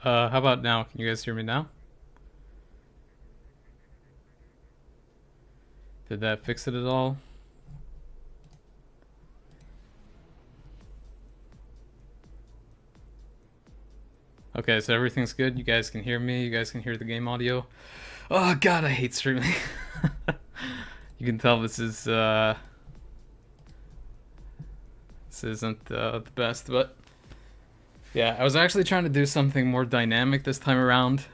How about now? Can you guys hear me now? Did that fix it at all? Okay, so everything's good. You guys can hear me. You guys can hear the game audio. Oh god, I hate streaming. You can tell this isn't the best, but yeah, I was actually trying to do something more dynamic this time around.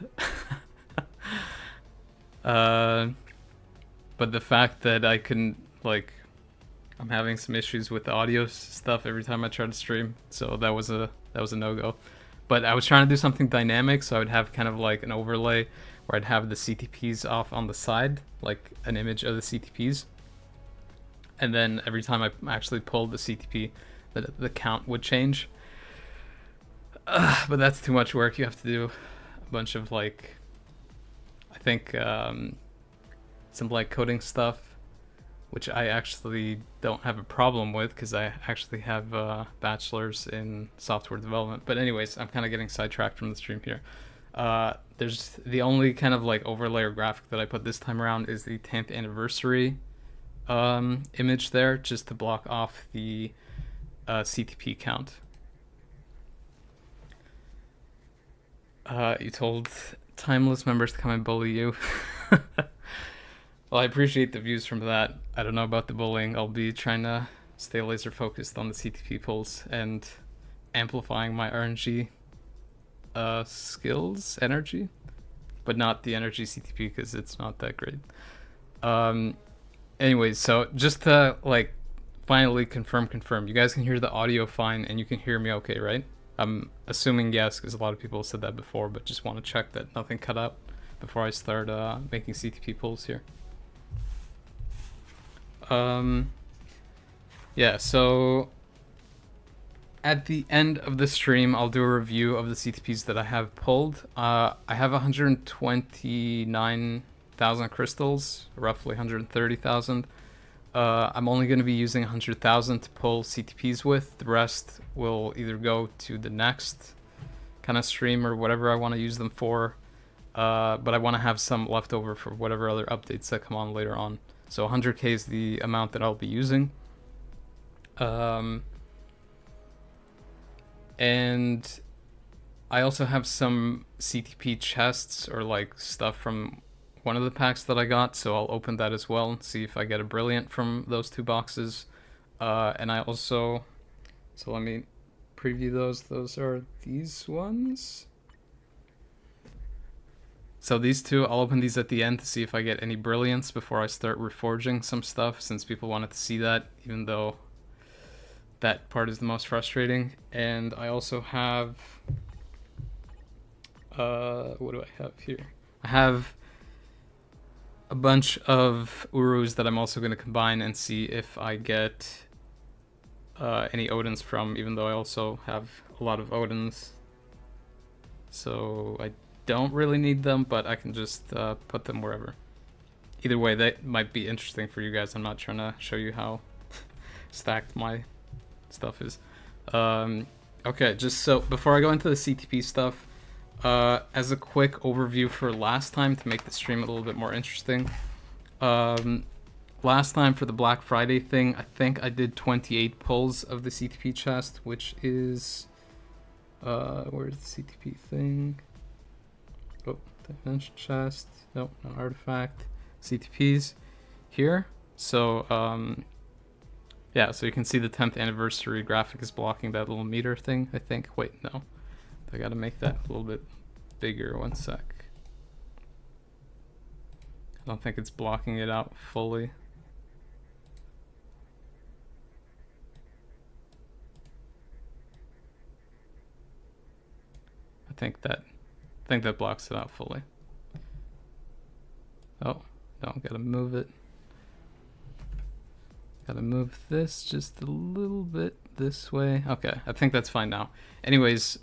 uh, but the fact that I couldn't like I'm having some issues with the audio stuff every time I try to stream, so that was a no go. But I was trying to do something dynamic, so I would have kind of like an overlay where I'd have the CTPs off on the side, like an image of the CTPs, and then every time I actually pulled the CTP, the count would change. But that's too much work. You have to do a bunch of like, I think some like coding stuff, which I actually don't have a problem with because I actually have a bachelor's in software development. But anyways, I'm kind of getting sidetracked from the stream here. There's the only kind of like overlay or graphic that I put this time around is the 10th anniversary image there, just to block off the CTP count. You told Timeless members to come and bully you. Well, I appreciate the views from that. I don't know about the bullying. I'll be trying to stay laser focused on the CTP pulls and amplifying my RNG skills, energy, but not the energy CTP because it's not that great. Anyways, so just to like finally confirm, you guys can hear the audio fine and you can hear me okay, right? I'm assuming yes, because a lot of people said that before, but just want to check that nothing cut out before I start making CTP pulls here. Yeah, so at the end of the stream, I'll do a review of the CTPs that I have pulled. I have 129,000 crystals, roughly 130,000. I'm only going to be using 100,000 to pull CTPs with. The rest will either go to the next kind of stream or whatever I want to use them for. But I want to have some left over for whatever other updates that come on later on. So 100k is the amount that I'll be using. And I also have some CTP chests or like stuff from one of the packs that I got, so I'll open that as well and see if I get a brilliant from those two boxes. And I also, so let me preview those. Those are these ones. So these two, I'll open these at the end to see if I get any brilliance before I start reforging some stuff, since people wanted to see that, even though that part is the most frustrating. And I also have, what do I have here? I have a bunch of Urus that I'm also going to combine and see if I get any Odins from, even though I also have a lot of Odins. So I don't really need them, but I can just put them wherever. Either way, that might be interesting for you guys. I'm not trying to show you how stacked my stuff is. Okay, just so before I go into the CTP stuff, as a quick overview for last time to make the stream a little bit more interesting. Last time for the Black Friday thing, I think I did 28 pulls of the CTP chest, which is where's the CTP thing? Oh, dimension chest. Nope, no artifact. CTPs here. So yeah, so you can see the 10th anniversary graphic is blocking that little meter thing, I think. Wait, no. I gotta make that a little bit bigger. One sec. I don't think it's blocking it out fully. I think that blocks it out fully. Oh, no, gotta move it. Gotta move this just a little bit this way. Okay, I think that's fine now. Anyways,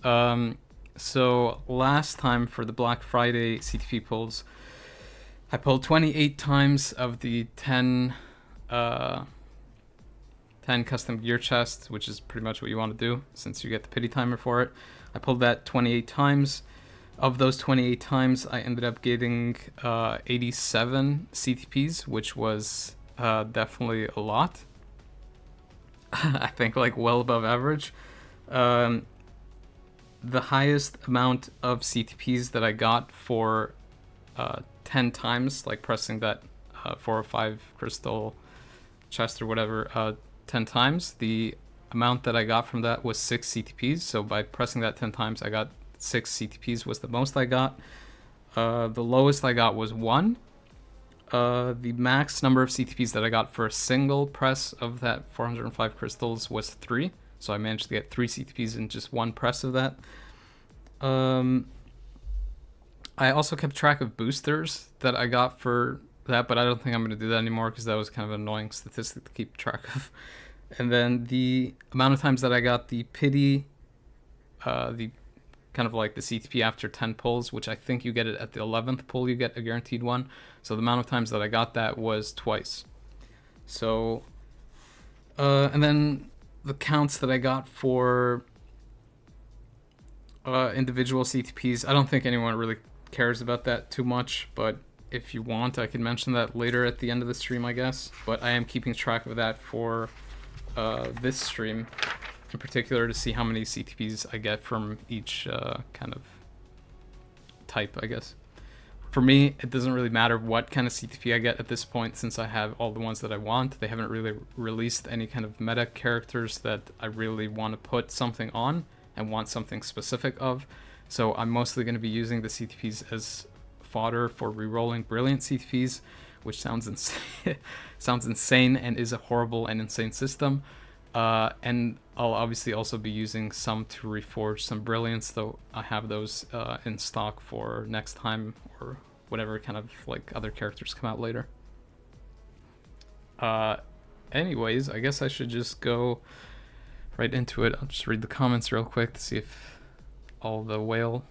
so last time for the Black Friday CTP pulls, I pulled 28 times of the 10 custom gear chests, which is pretty much what you want to do since you get the pity timer for it. I pulled that 28 times. Of those 28 times, I ended up getting 87 CTPs, which was definitely a lot. I think like well above average. Um, the highest amount of CTPs that I got for 10 times, like pressing that 4 or 5 crystal chest or whatever 10 times, the amount that I got from that was 6 CTPs. So by pressing that 10 times, I got 6 CTPs was the most I got. The lowest I got was 1. The max number of CTPs that I got for a single press of that 405 crystals was 3. So I managed to get 3 CTPs in just one press of that. I also kept track of boosters that I got for that, but I don't think I'm going to do that anymore because that was kind of an annoying statistic to keep track of. And then the amount of times that I got the pity, the kind of like the CTP after 10 pulls, which I think you get it at the 11th pull, you get a guaranteed one. So the amount of times that I got that was twice. So, and then the counts that I got for individual CTPs, I don't think anyone really cares about that too much, but if you want, I can mention that later at the end of the stream, I guess. But I am keeping track of that for this stream in particular to see how many CTPs I get from each kind of type, I guess. For me, it doesn't really matter what kind of CTP I get at this point since I have all the ones that I want. They haven't really released any kind of meta characters that I really want to put something on and want something specific of. So I'm mostly going to be using the CTPs as fodder for rerolling brilliant CTPs, which sounds insane, sounds insane and is a horrible and insane system. And I'll obviously also be using some to reforge some brilliants, though I have those in stock for next time or whatever kind of like other characters come out later. Anyways, I guess I should just go right into it. I'll just read the comments real quick to see if all the whale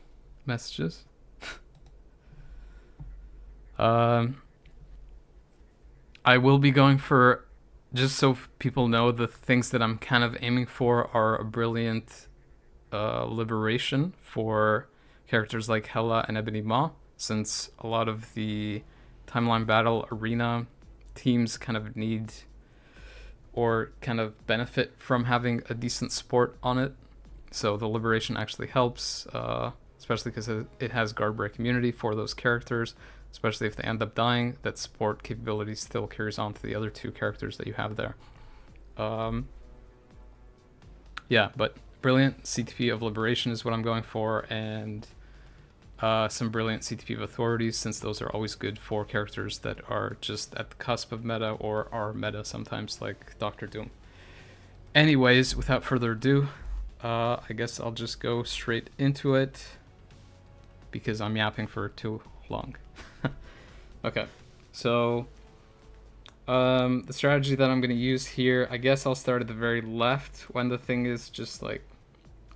messages. I will be going for, just so people know, the things that I'm kind of aiming for are a brilliant liberation for characters like Hela and Ebony Maw, since a lot of the timeline battle arena teams kind of need or kind of benefit from having a decent support on it. So the liberation actually helps, especially because it has guard break immunity for those characters, especially if they end up dying. That support capability still carries on to the other 2 characters that you have there. Yeah, but brilliant CTP of liberation is what I'm going for, and some brilliant CTP of authorities, since those are always good for characters that are just at the cusp of meta or are meta sometimes, like Doctor Doom. Anyways, without further ado, I guess I'll just go straight into it because I'm yapping for too long. Okay, so the strategy that I'm going to use here, I guess I'll start at the very left when the thing is just like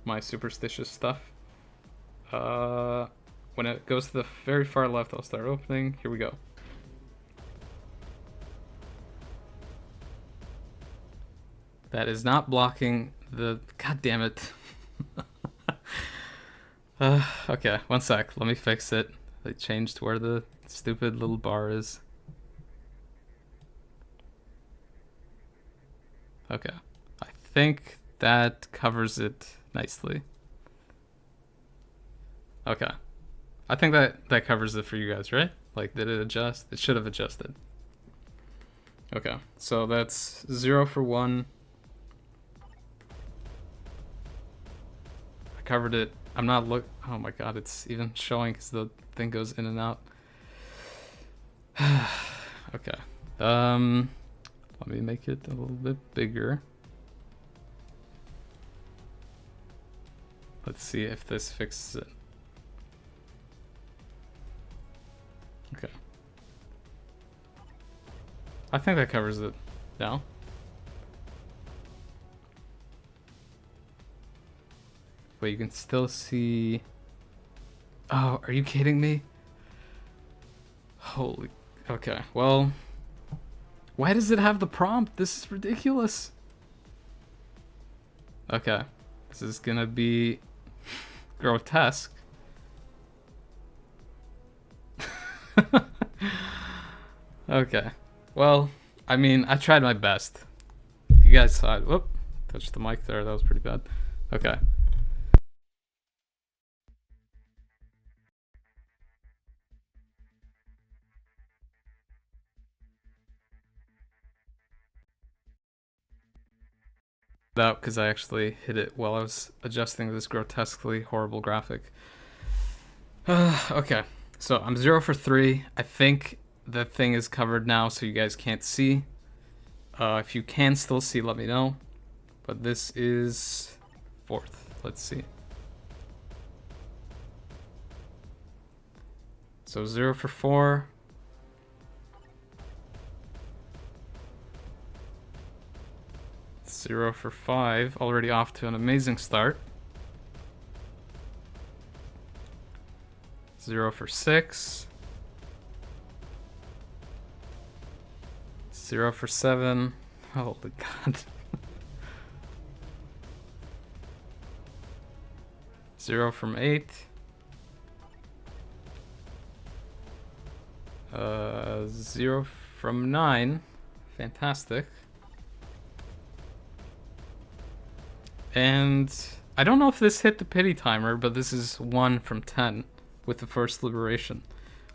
my superstitious stuff. When it goes to the very far left, I'll start opening. Here we go. That is not blocking the... God damn it. Okay, one sec. Let me fix it. I changed where the stupid little bar is. Okay. I think that covers it nicely. Okay. I think that covers it for you guys, right? Like, did it adjust? It should have adjusted. Okay, so that's 0 for 1. I covered it. I'm not oh my god, it's even showing because the thing goes in and out. Okay. Let me make it a little bit bigger. Let's see if this fixes it. Okay. I think that covers it now. But you can still see... Oh, are you kidding me? Holy... Okay, well... Why does it have the prompt? This is ridiculous. Okay. This is gonna be grotesque. Okay. Well, I mean, I tried my best. You guys saw it. Whoop. Touched the mic there. That was pretty bad. Okay. Out because I actually hit it while I was adjusting this grotesquely horrible graphic. Okay. So I'm 0 for 3. I think the thing is covered now so you guys can't see. If you can still see, let me know. But this is 4th. Let's see. So 0 for 4. Zero for 5. Already off to an amazing start. 0 for 6. 0 for 7. Holy God. 0 from 8. 0 from 9. Fantastic. And I don't know if this hit the pity timer, but this is 1 from 10 with the first liberation.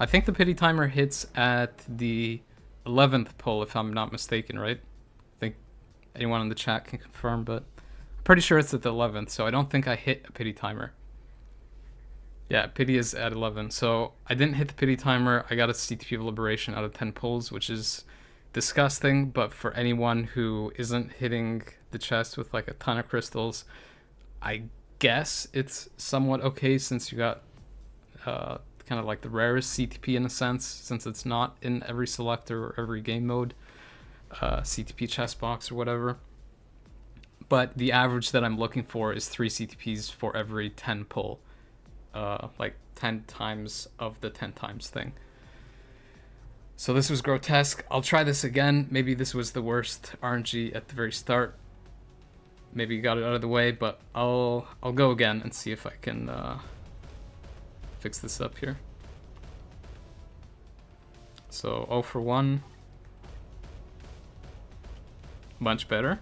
I think the pity timer hits at the 11th pull, if I'm not mistaken, right? I think anyone in the chat can confirm, but I'm pretty sure it's at the 11th, so I don't think I hit a pity timer. Yeah, pity is at 11, so I didn't hit the pity timer. I got a CTP of liberation out of 10 pulls, which is disgusting, but for anyone who isn't hitting the chest with like a ton of crystals, I guess it's somewhat okay since you got kind of like the rarest CTP in a sense, since it's not in every selector or every game mode CTP chest box or whatever. But the average that I'm looking for is 3 CTPs for every 10 pull, like 10 times of the 10 times thing. So this was grotesque. I'll try this again. Maybe this was the worst RNG at the very start. Maybe got it out of the way, but I'll go again and see if I can fix this up here. So 0 for 1. Much better.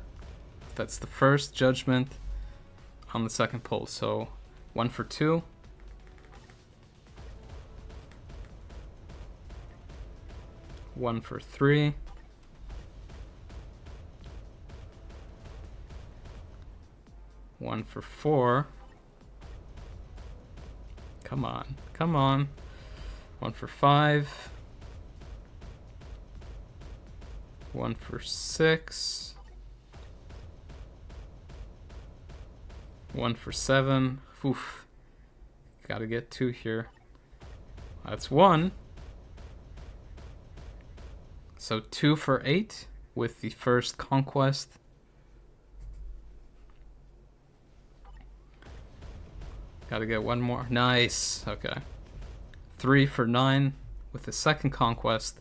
That's the first judgment on the second pull. So 1 for 2. 1 for 3. 1 for 4. Come on, come on. 1 for 5. 1 for 6. 1 for 7. Oof. Gotta get 2 here. That's 1. So 2 for 8 with the first conquest. Gotta get 1 more. Nice. Okay. 3 for 9 with the second conquest.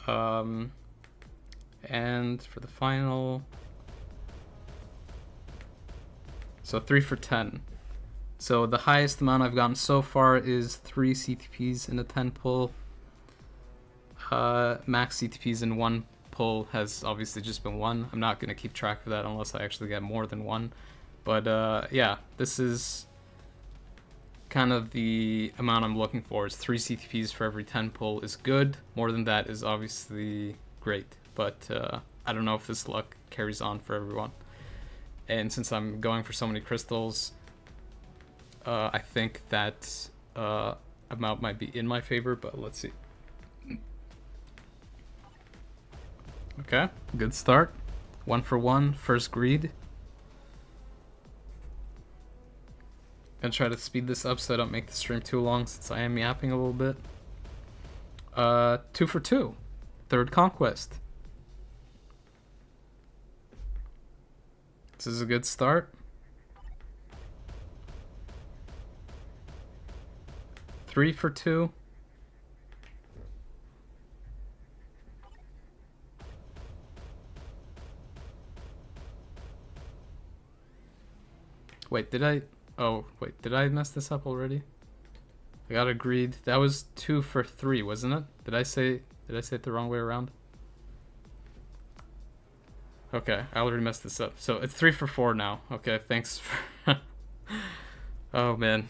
And for the final. So 3 for 10. So the highest amount I've gotten so far is 3 CTPs in a 10 pull. Max CTPs in 1 pull has obviously just been 1. I'm not going to keep track of that unless I actually get more than 1. But yeah, this is kind of the amount I'm looking for. Is 3 CTPs for every 10 pull is good. More than that is obviously great. But I don't know if this luck carries on for everyone. And since I'm going for so many crystals, I think that amount might be in my favor, but let's see. Okay, good start. 1 for 1, first greed. Gonna try to speed this up so I don't make the stream too long since I am yapping a little bit. 2 for 2, third conquest. This is a good start. 3 for 2. Wait, did I... Oh, wait, did I mess this up already? I got agreed. That was 2 for 3, wasn't it? Did I say it the wrong way around? Okay, I already messed this up. So it's 3 for 4 now. Okay, thanks for... Oh man,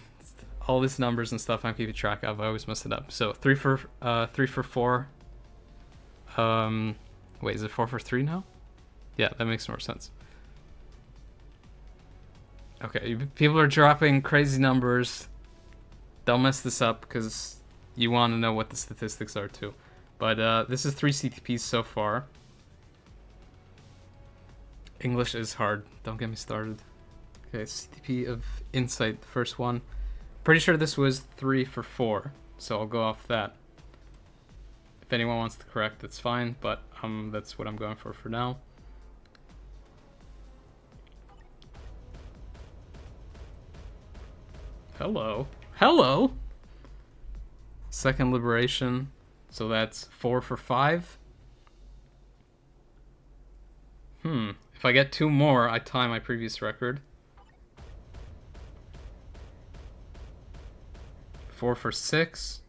all these numbers and stuff I'm keeping track of. I always mess it up. So 3 for 4. Wait, is it 4 for 3 now? Yeah, that makes more sense. Okay, people are dropping crazy numbers. Don't mess this up because you want to know what the statistics are too. But this is 3 CTPs so far. English is hard. Don't get me started. Okay, CTP of Insight, the first one. Pretty sure this was 3 for 4, so I'll go off that. If anyone wants to correct, that's fine, but that's what I'm going for now. Hello. Hello! Second liberation, so that's 4 for 5. If I get 2 more, I tie my previous record. 4 for 6.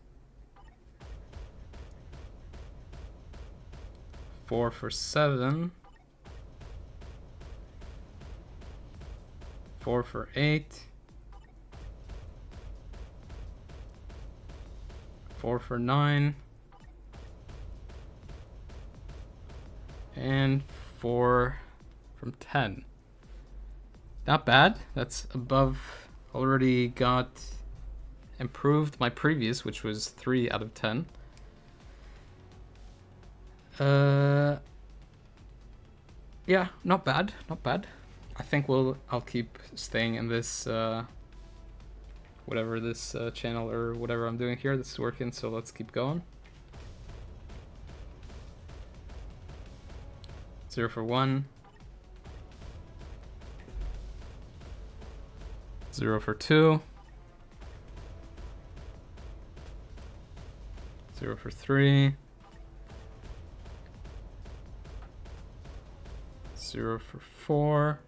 4 for 7. 4 for 8. 4 for 9. And 4 from 10. Not bad. That's above. Already got improved my previous, which was 3 out of 10. Yeah, not bad. Not bad. I think I'll keep staying in this whatever this channel or whatever I'm doing here. This is working, so let's keep going. 0 for 1. 0 for 2. 0 for 3. 0 for 4.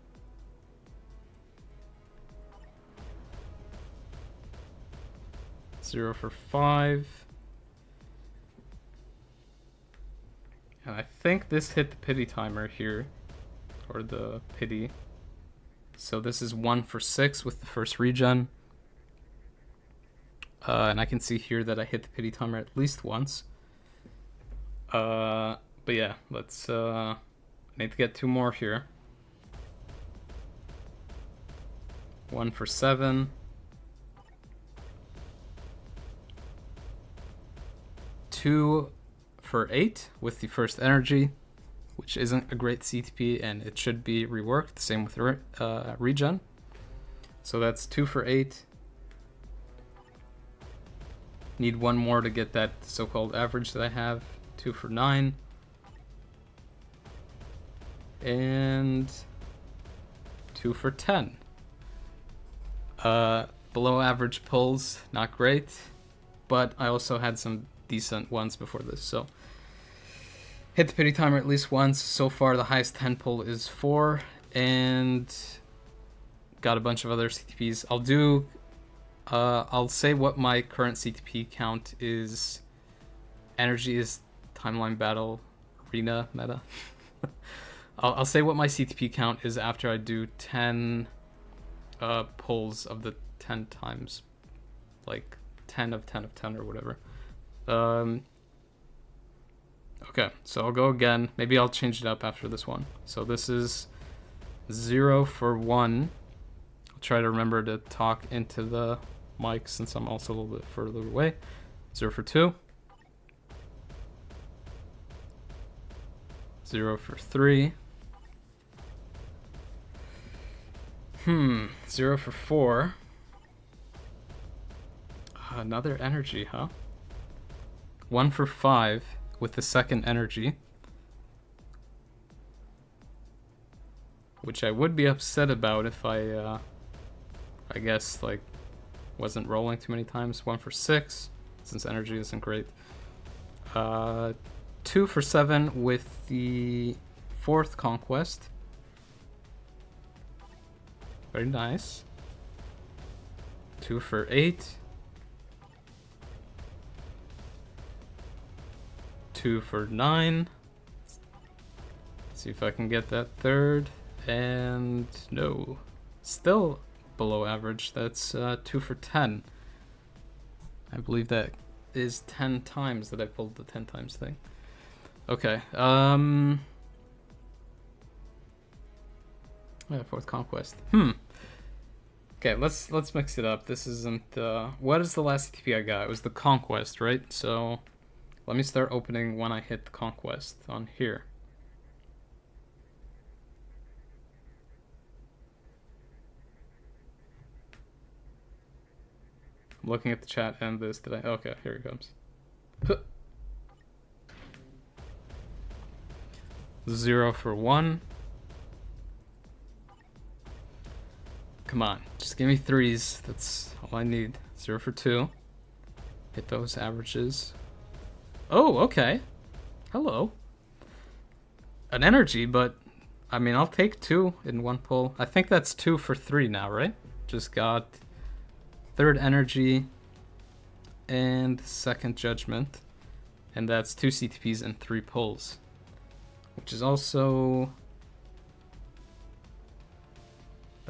0 for 5. And I think this hit the pity timer here, or the pity. So this is 1 for 6 with the first regen. And I can see here that I hit the pity timer at least once. But yeah, let's need to get 2 more here. 1 for 7. 2 for 8 with the first energy, which isn't a great CTP and it should be reworked. Same with regen. So that's 2 for 8. Need 1 more to get that so-called average that I have. 2 for 9. And 2 for 10. Below average pulls, not great, but I also had some decent ones before this, so hit the pity timer at least once. So far the highest 10 pull is 4, and got a bunch of other CTPs. I'll say what my current CTP count is. Energy is timeline battle arena meta. I'll say what my CTP count is after I do 10 pulls of the 10 times, like 10 of 10 of 10 or whatever. Okay, so I'll go again. Maybe I'll change it up after this one. So this is 0 for 1. I'll try to remember to talk into the mic since I'm also a little bit further away. 0 for 2. 0 for 3. 0 for 4. Another energy, huh? 1 for 5 with the second energy. Which I would be upset about if I guess, like, wasn't rolling too many times. 1 for 6, since energy isn't great. 2 for 7 with the 4th conquest. Very nice. 2 for 8. 2 for 9. See if I can get that third. And no. Still below average. That's 2 for 10. I believe that is 10 times that I pulled the 10 times thing. Okay. Yeah, fourth conquest. Okay, let's mix it up. This isn't what is the last CTP I got? It was the conquest, right? So let me start opening when I hit the conquest on here. I'm looking at the chat and this. Did I? Okay, here it comes. 0 for 1. Come on, just give me 3s. That's all I need. 0 for 2. Hit those averages. Oh, okay. Hello. An energy, but I mean, I'll take 2 in one pull. I think that's 2 for 3 now, right? Just got third energy and second judgment. And that's 2 CTPs and 3 pulls. Which is also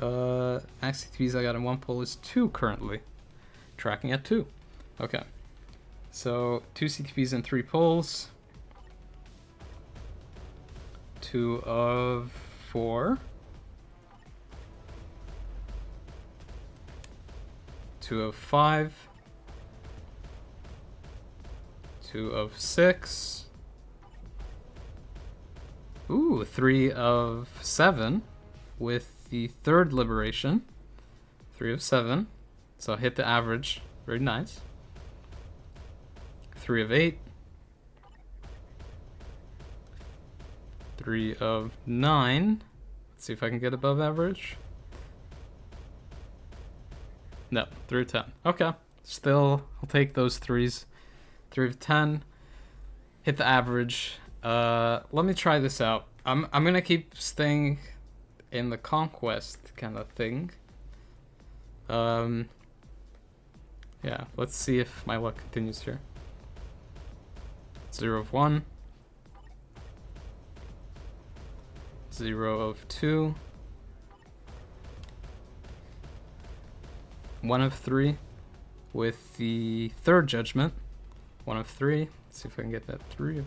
max CTPs I got in one pull is 2 currently. Tracking at 2. Okay. So 2 CTPs and 3 pulls. 2 of 4. 2 of 5. 2 of 6. Ooh, 3 of 7 with the third liberation. 3 of 7. So hit the average. Very nice. 3 of 8. 3 of 9. Let's see if I can get above average. No, 3 of 10. Okay. Still, I'll take those 3s. 3 of 10. Hit the average. Let me try this out. I'm gonna keep staying in the conquest kind of thing. Yeah, let's see if my luck continues here. 0 of 1. 0 of 2. 1 of 3 with the third judgment. 1 of 3. Let's see if I can get that 3.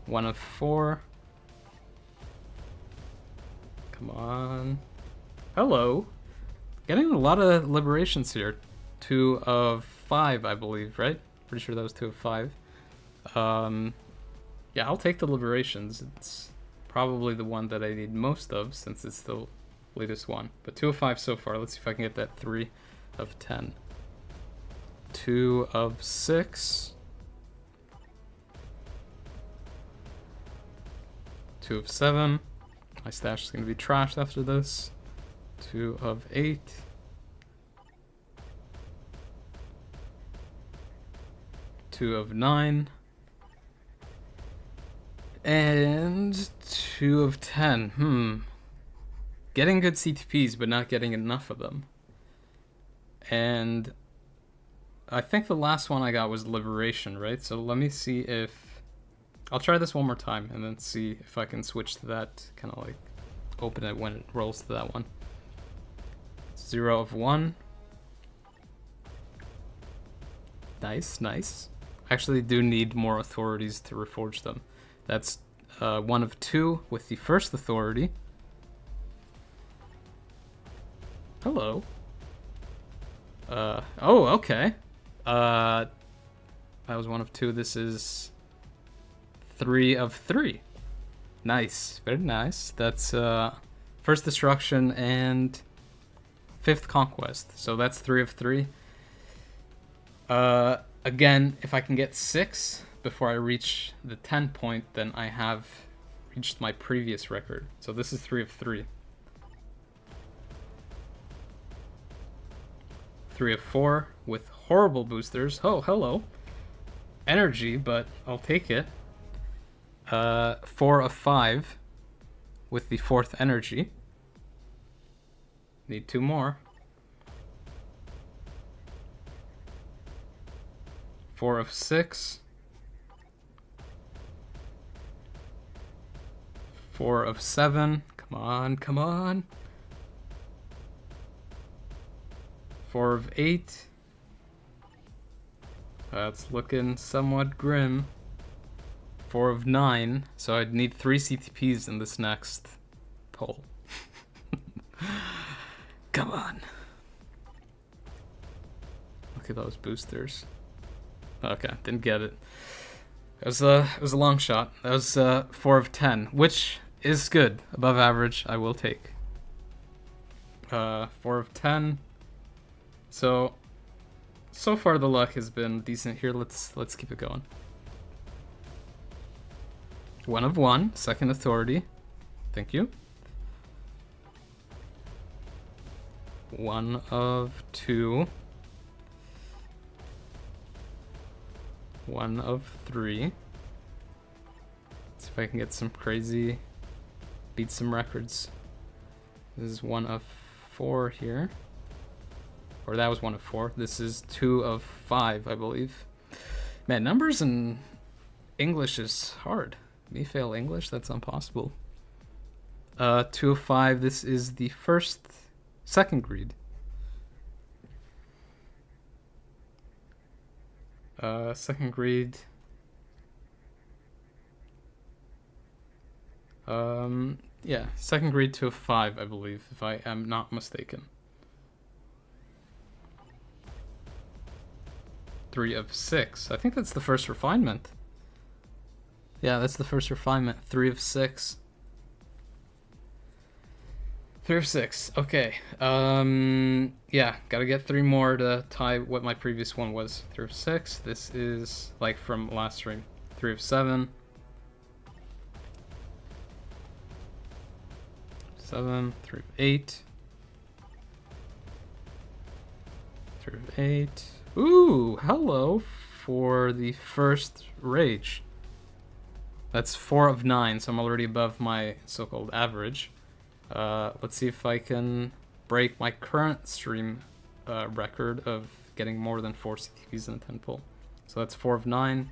1 of 4. Come on. Hello. Getting a lot of liberations here. 2 of 5, I believe, right? Pretty sure that was 2 of 5. Yeah, I'll take the liberations. It's probably the one that I need most of since it's the latest one. But 2 of 5 so far. Let's see if I can get that 3 of 10. 2 of 6. 2 of 7. My stash is going to be trashed after this. 2 of 8. 2 of 9. And 2 of 10. Getting good CTPs, but not getting enough of them. And I think the last one I got was Liberation, right? So let me see if... I'll try this one more time and then see if I can switch to that, kind of like open it when it rolls to that one. 0 of 1. Nice, nice. I actually do need more authorities to reforge them. That's 1 of 2 with the first authority. Hello. Oh, okay. That was 1 of 2. This is 3 of 3. Nice, very nice. That's first destruction and 5th conquest. So that's 3 of 3. Again, if I can get 6 before I reach the 10 point, then I have reached my previous record. So this is 3 of 3. 3 of 4 with horrible boosters. Oh, hello. Energy, but I'll take it. 4 of 5 with the 4th energy. Need 2 more. 4 of 6. 4 of 7. Come on, come on. 4 of 8. That's looking somewhat grim. 4 of 9. So I'd need 3 CTPs in this next pull. Come on. Look at those boosters. Okay, didn't get it. It was a long shot. That was 4 of 10, which is good. Above average, I will take. 4 of 10. So far the luck has been decent here. Let's keep it going. 1 of 1, second authority. Thank you. 1 of 2. 1 of 3. Let's see if I can get some crazy, beat some records. This is 1 of 4 here. Or that was 1 of 4. This is 2 of 5, I believe. Man, numbers in English is hard. Me fail English? That's impossible. 2 of 5. This is the second greed. Second greed. Yeah, second greed 2 of 5, I believe, if I am not mistaken. 3 of 6. I think that's the first refinement. Yeah, that's the first refinement. 3 of 6. 3 of 6. Okay. Yeah, gotta get 3 more to tie what my previous one was. 3 of 6. This is like from last stream. 3 of 7. 7. 3 of 8. 3 of 8. Ooh, hello for the first rage. That's 4 of 9, so I'm already above my so-called average. Let's see if I can break my current stream record of getting more than 4 CTPs in a 10 pull. So that's 4 of 9.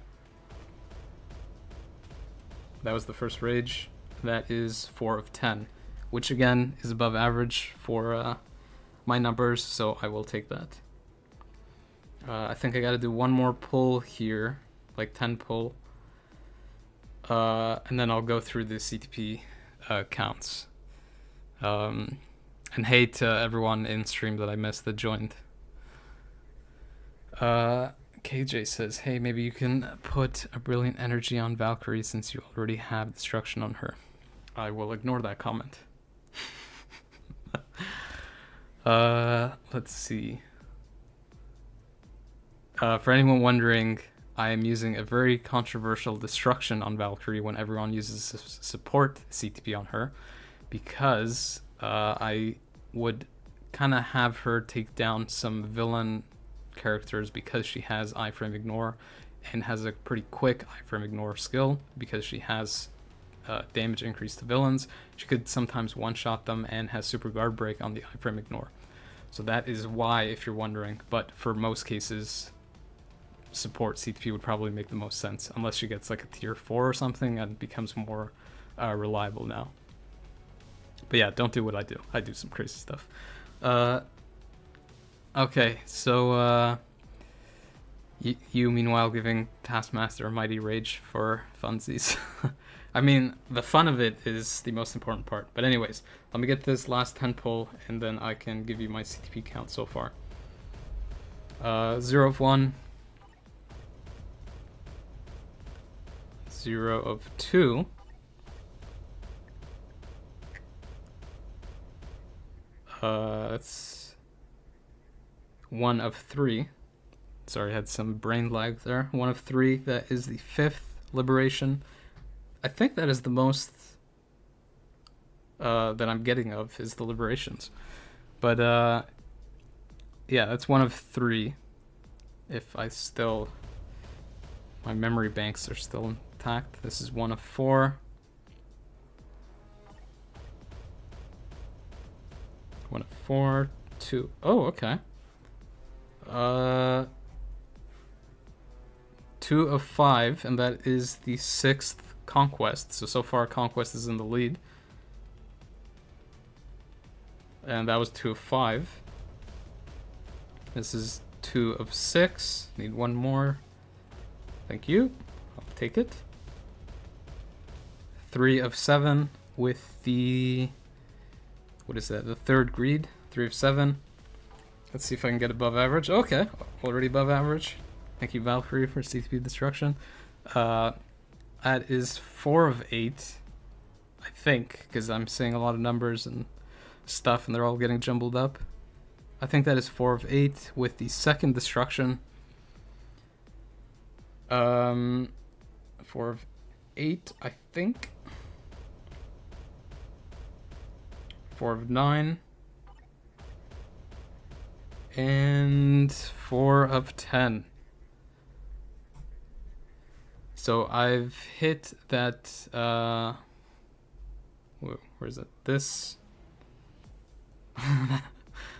That was the first rage. That is 4 of 10, which again is above average for my numbers, so I will take that. I think I gotta do one more pull here, like 10 pull. And then I'll go through the CTP counts. And hey to everyone in stream that I missed that joined. KJ says, hey, maybe you can put a brilliant energy on Valkyrie since you already have destruction on her. I will ignore that comment. Let's see. For anyone wondering, I am using a very controversial destruction on Valkyrie when everyone uses support CTP on her, because I would kind of have her take down some villain characters because she has iframe ignore and has a pretty quick iframe ignore skill because she has damage increase to villains. She could sometimes one-shot them and has super guard break on the iframe ignore. So that is why, if you're wondering, but for most cases, support CTP would probably make the most sense, unless she gets like a tier 4 or something and becomes more reliable now. But yeah, don't do what I do. I do some crazy stuff. Okay, so you meanwhile giving Taskmaster a mighty rage for funsies. I mean, the fun of it is the most important part. But anyways, let me get this last 10 pull and then I can give you my CTP count so far. 0 of 1. 0 of 2. That's 1 of 3. Sorry, I had some brain lag there. 1 of 3. That is the 5th liberation. I think that is the most that I'm getting of is the liberations. But yeah, that's 1 of 3. If I still, my memory banks are still intact. This is 1 of 4. 1 of 4, 2. Oh, okay. 2 of 5, and that is the 6th conquest. So far, conquest is in the lead. And that was 2 of 5. This is 2 of 6. Need one more. Thank you. I'll take it. 3 of 7 with the... What is that? The 3rd greed. 3 of 7. Let's see if I can get above average. Okay, already above average. Thank you, Valkyrie, for CTP destruction. That is 4 of 8, I think, because I'm seeing a lot of numbers and stuff, and they're all getting jumbled up. I think that is 4 of 8 with the 2nd destruction. 4 of 8, I think. 4 of 9. And 4 of 10. So I've hit that, where is it? This,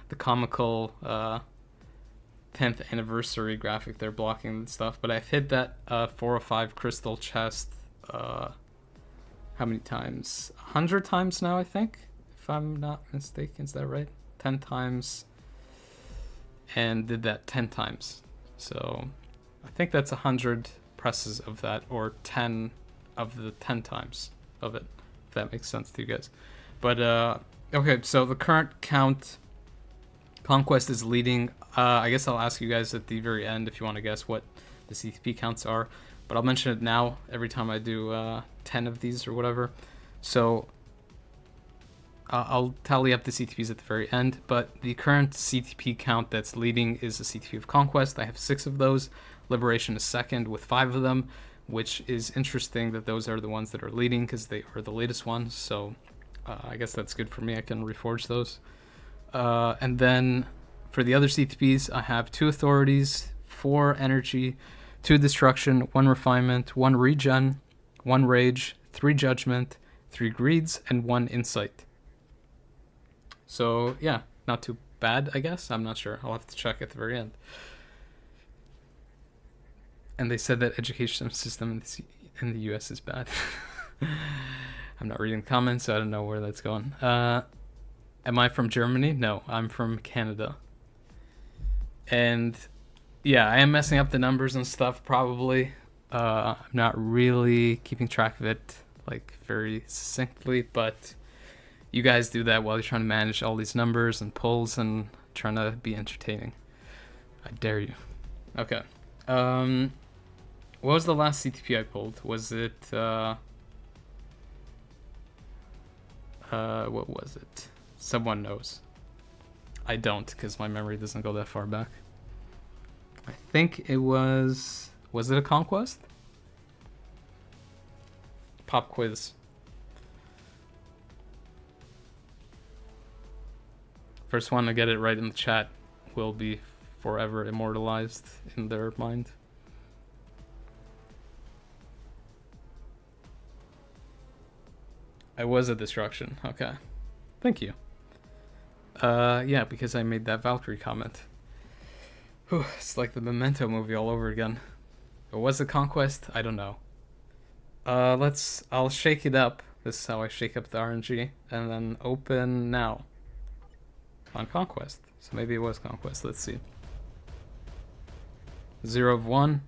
the comical 10th anniversary graphic they're blocking and stuff, but I've hit that 4 of 5 crystal chest, how many times? 100 times now, I think, if I'm not mistaken. Is that right? 10 times, and did that 10 times. So I think that's 100 presses of that, or 10 of the 10 times of it, if that makes sense to you guys. But okay, so the current count, conquest is leading. I guess I'll ask you guys at the very end if you want to guess what the CTP counts are, but I'll mention it now every time I do 10 of these or whatever. So I'll tally up the CTPs at the very end, but the current CTP count that's leading is the CTP of Conquest. I have 6 of those. Liberation is second with 5 of them, which is interesting that those are the ones that are leading because they are the latest ones. So I guess that's good for me. I can reforge those. And then for the other CTPs, I have 2 authorities, 4 energy, 2 destruction, 1 refinement, 1 regen, 1 rage, 3 judgment, 3 greeds, and 1 insight. So yeah, not too bad, I guess. I'm not sure. I'll have to check at the very end. And they said that education system in the US is bad. I'm not reading comments, so I don't know where that's going. Am I from Germany? No, I'm from Canada. And yeah, I am messing up the numbers and stuff, probably. I'm not really keeping track of it like very succinctly, but you guys do that while you're trying to manage all these numbers and pulls and trying to be entertaining. I dare you. Okay. What was the last CTP I pulled? Was it, what was it? Someone knows. I don't, because my memory doesn't go that far back. I think it was it a conquest? Pop quiz. First one to get it right in the chat will be forever immortalized in their mind. I was a destruction. Okay. Thank you. Yeah, because I made that Valkyrie comment. Whew, it's like the Memento movie all over again. But was it Conquest? I don't know. I'll shake it up. This is how I shake up the RNG. And then open now. On Conquest. So maybe it was Conquest. Let's see. 0 of 1.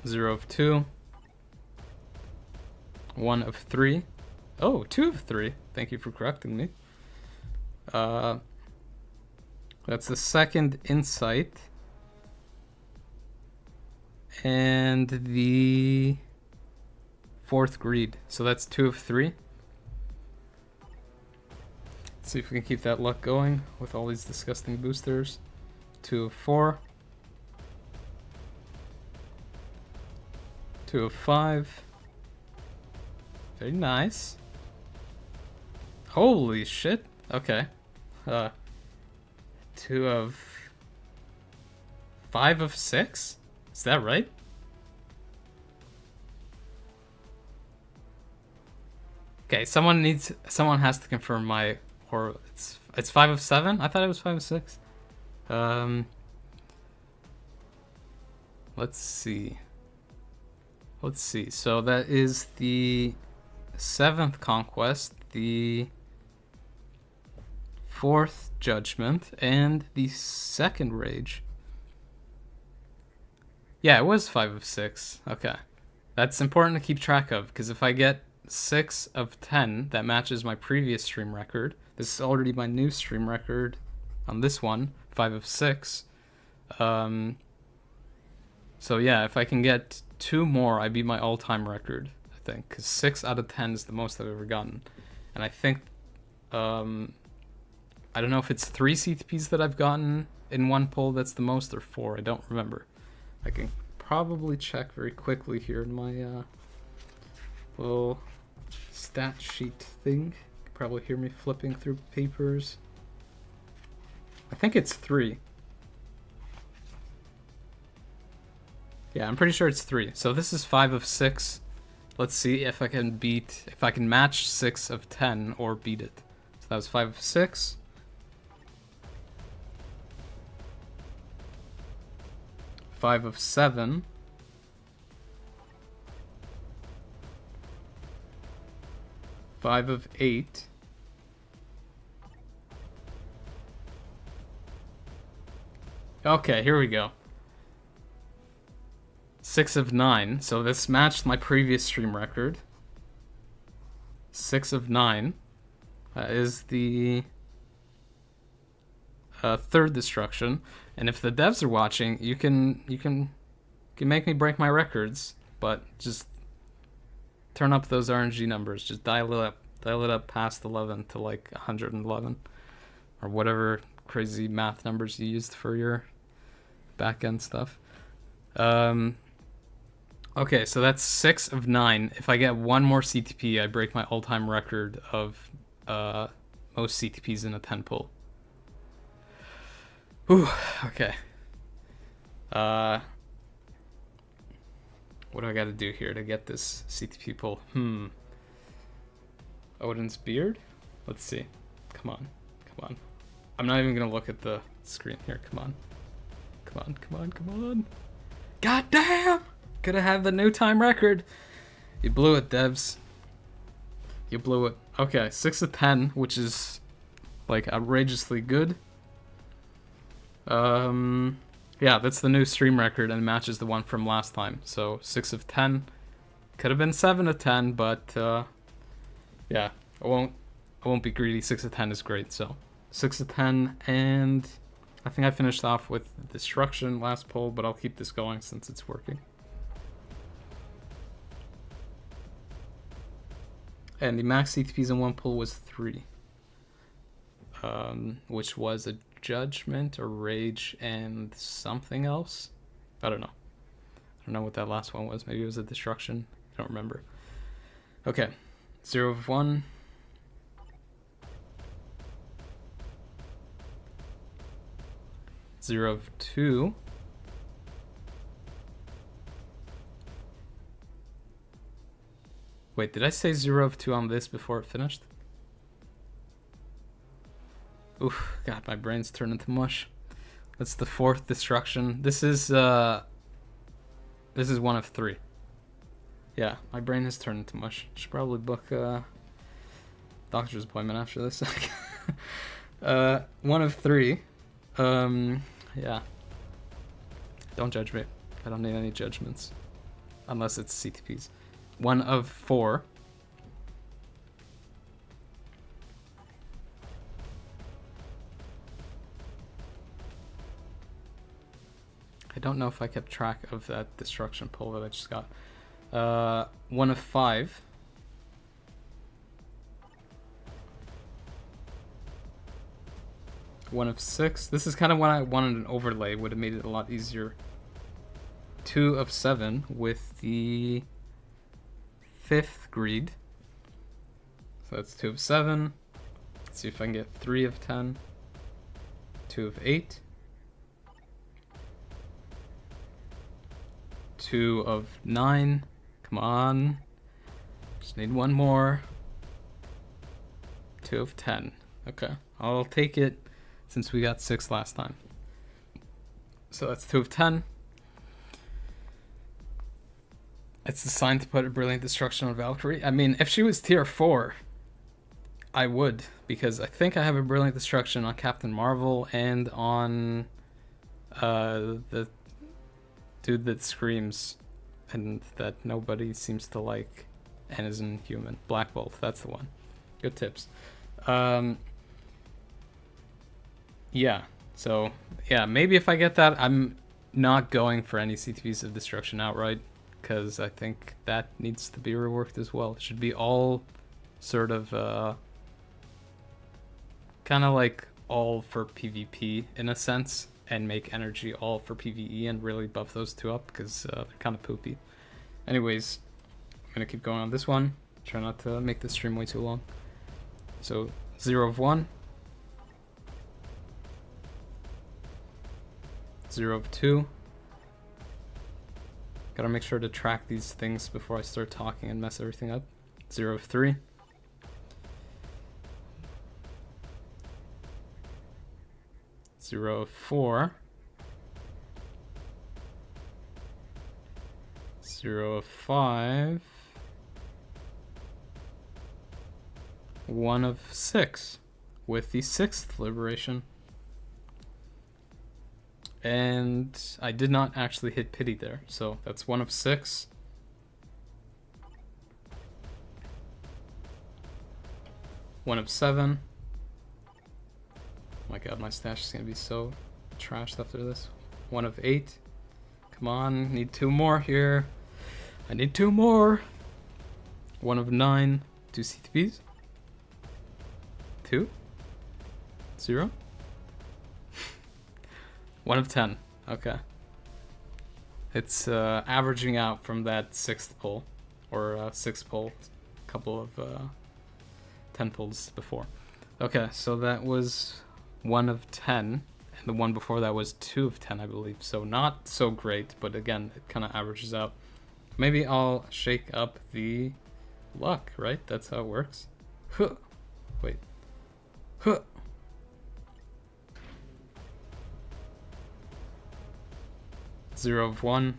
0 of 2. 1 of 3. Oh, 2 of 3. Thank you for correcting me. That's the second insight. And the 4th greed. So that's 2 of 3. Let's see if we can keep that luck going with all these disgusting boosters. 2 of 4. 2 of 5. Very nice. Holy shit. Okay. 2 of 5 of 6? Is that right? Okay, someone has to confirm my horror. It's 5 of 7? I thought it was 5 of 6. Let's see. So that is the 7th conquest, the 4th judgment, and the 2nd rage. Yeah, it was 5 of 6. Okay. That's important to keep track of, because if I get 6 of 10, that matches my previous stream record. This is already my new stream record on this one, 5 of 6. So yeah, if I can get 2 more, I beat my all-time record, I think, because 6 out of 10 is the most I've ever gotten. And I think, I don't know if it's 3 CTPs that I've gotten in one pull that's the most, or 4, I don't remember. I can probably check very quickly here in my little stat sheet thing. You can probably hear me flipping through papers. I think it's 3. Yeah, I'm pretty sure it's 3. So this is 5 of 6. Let's see if I can match 6 of 10 or beat it. So that was 5 of 6. 5 of 7. 5 of 8. Okay, here we go. 6 of 9. So this matched my previous stream record. 6 of 9 is the 3rd destruction. And if the devs are watching, you can make me break my records, but just turn up those RNG numbers. Just dial it up past 11 to like 111 or whatever crazy math numbers you used for your back end stuff. Okay, so that's 6 of 9. If I get 1 more CTP, I break my all-time record of most CTPs in a 10 pull. Whew, okay. What do I gotta do here to get this CTP pull? Odin's beard? Let's see. Come on. I'm not even gonna look at the screen here. Come on. God damn! Could have had the new time record. You blew it, devs. You blew it. Okay, 6 of 10, which is like outrageously good. Yeah, that's the new stream record and matches the one from last time. So 6 of 10. Could have been 7 of 10, but yeah, I won't be greedy. 6 of 10 is great. So 6 of 10, and I think I finished off with destruction last pull, but I'll keep this going since it's working. And the max CTPs in one pull was 3, which was a judgment, a rage, and something else. I don't know what that last one was. Maybe it was a destruction. I don't remember. Okay, 0 of 1. 0 of 2. Wait, did I say 0 of 2 on this before it finished? Oof, God, my brain's turned into mush. That's the 4th destruction. This is 1 of 3. Yeah, my brain has turned into mush. Should probably book a doctor's appointment after this. 1 of 3. Yeah. Don't judge me. I don't need any judgments. Unless it's CTPs. 1 of 4. I don't know if I kept track of that destruction pull that I just got. 1 of 5. 1 of 6. This is kind of when I wanted an overlay. Would have made it a lot easier. 2 of 7 with the 5th greed. So that's 2 of 7. Let's see if I can get 3 of 10. 2 of 8. 2 of 9. Come on. Just need 1 more. 2 of 10. Okay. I'll take it since we got 6 last time. So that's 2 of 10. It's the sign to put a Brilliant Destruction on Valkyrie. I mean, if she was tier 4, I would, because I think I have a Brilliant Destruction on Captain Marvel and on the dude that screams and that nobody seems to like and is inhuman. Black Bolt, that's the one. Good tips. Yeah, so yeah, maybe if I get that, I'm not going for any CTPs of Destruction outright, because I think that needs to be reworked as well. It should be all sort of kind of like all for PvP in a sense, and make energy all for PvE and really buff those two up, because they're kind of poopy. Anyways, I'm gonna keep going on this one. Try not to make this stream way too long. So 0 of 1, 0 of 2. Gotta make sure to track these things before I start talking and mess everything up. 0 of 3. 0 of 4. 0 of 5. 1 of 6 with the 6th liberation. And I did not actually hit pity there, so that's 1 of 6. One of 7. Oh my god, my stash is gonna be so trashed after this. 1 of 8. Come on, need 2 more here. I need 2 more. 1 of 9. 2 CTPs. 2. 0. 1 of 10. Okay. It's averaging out from that 6th pull, or 6th pull, a couple of 10 pulls before. Okay, so that was 1 of 10, and the one before that was 2 of 10, I believe. So not so great, but again, it kind of averages out. Maybe I'll shake up the luck, right? That's how it works. Huh. Wait. Huh. Zero of 1.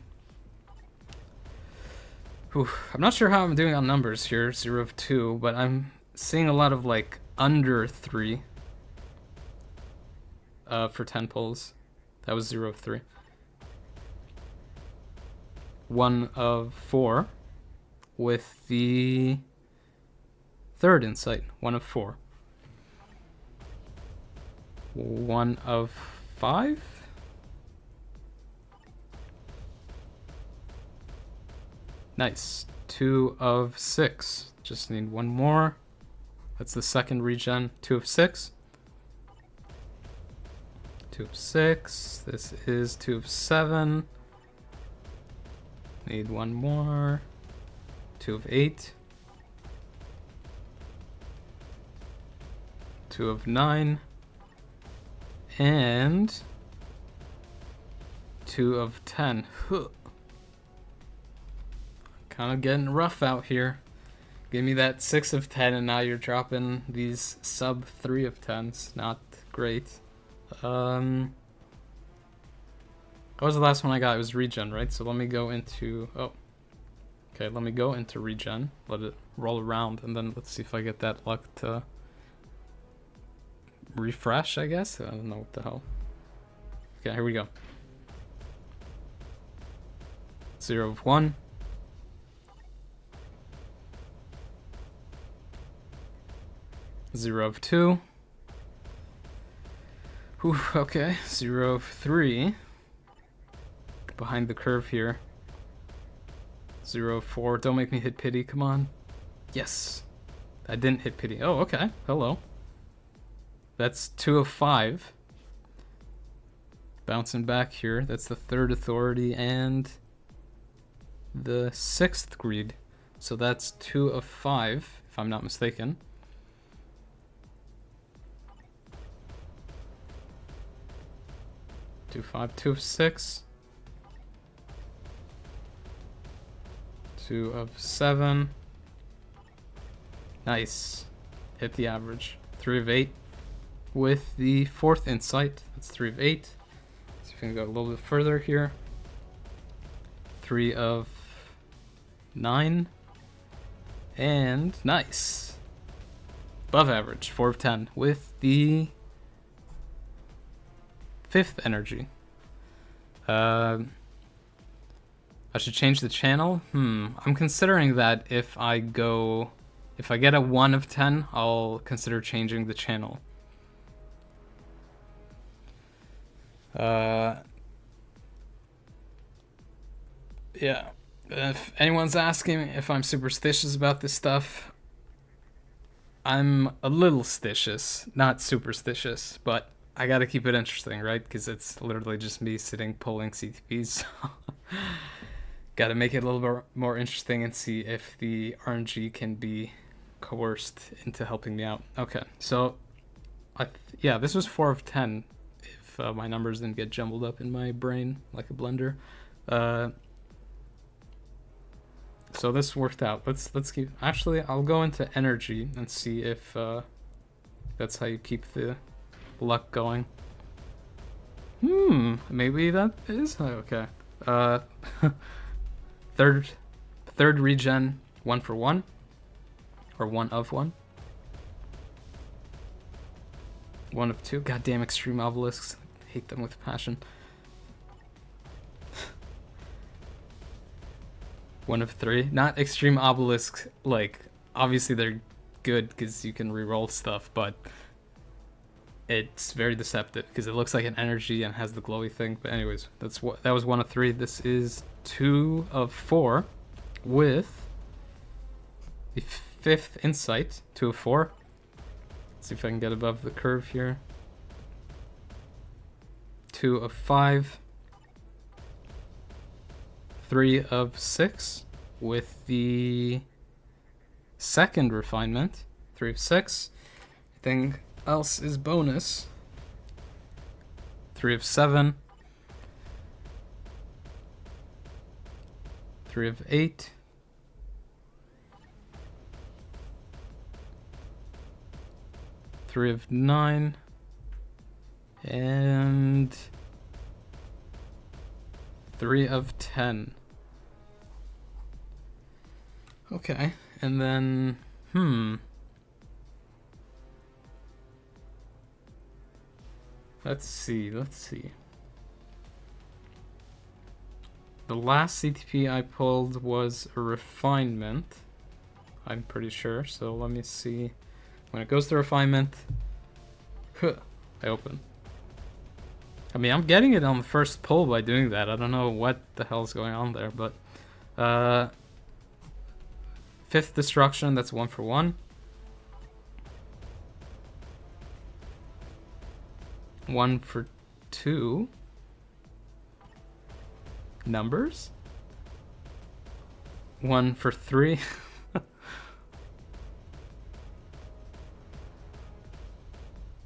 Whew. I'm not sure how I'm doing on numbers here. 0 of 2, but I'm seeing a lot of like under 3 for 10 pulls. That was 0 of 3. 1 of 4 with the 3rd insight. 1 of 4. 1 of 5. Nice. 2 of 6. Just need 1 more. That's the 2nd regen. 2 of 6. 2 of 6. This is 2 of 7. Need 1 more. 2 of 8. 2 of 9. And 2 of 10. Huh. Kind of getting rough out here. Give me that 6 of 10 and now you're dropping these sub 3 of 10s. Not great. What was the last one I got? It was regen, right? So let me go into... Oh. Okay, let me go into regen. Let it roll around and then let's see if I get that luck to refresh, I guess? I don't know what the hell. Okay, here we go. 0 of 1. 0 of 2. Whew, okay, 0 of 3. Behind the curve here. 0 of 4. Don't make me hit pity, come on. Yes. I didn't hit pity. Oh, okay. Hello. That's 2 of 5. Bouncing back here. That's the 3rd authority and the 6th greed. So that's 2 of 5, if I'm not mistaken. 2 5, 2 of 6. 2 of 7. Nice. Hit the average. 3 of 8 with the 4th insight. That's 3 of 8. So if we can go a little bit further here. 3 of 9. And nice. Above average, 4 of 10 with the 5th energy. I should change the channel. I'm considering that if I get a 1 of 10, I'll consider changing the channel. Yeah. If anyone's asking if I'm superstitious about this stuff, I'm a little stitious, not superstitious, but I gotta keep it interesting, right? Because it's literally just me sitting pulling CTPs. So gotta make it a little bit more interesting and see if the RNG can be coerced into helping me out. Okay, so yeah, this was 4 of 10 if my numbers didn't get jumbled up in my brain like a blender. So this worked out. Let's keep. Actually, I'll go into energy and see if that's how you keep the luck going. Maybe that is okay. Third regen, 1 for 1, or 1 of 1. 1 of 2. Goddamn extreme obelisks. I hate them with passion. 1 of 3. Not extreme obelisks, like, obviously they're good because you can reroll stuff, but it's very deceptive because it looks like an energy and has the glowy thing. But anyways, that was 1 of 3. This is 2 of 4 with the 5th insight. 2 of 4. Let's see if I can get above the curve here. 2 of 5. 3 of 6 with the 2nd refinement. 3 of 6. Everything else is bonus. 3 of 7. 3 of 8. 3 of 9. And 3 of 10. Okay, and then, Let's see. The last CTP I pulled was a refinement, I'm pretty sure, so let me see. When it goes to refinement, I open. I mean, I'm getting it on the first pull by doing that. I don't know what the hell's going on there, but 5th destruction, that's 1 for 1. 1 for 2. Numbers. 1 for 3. 1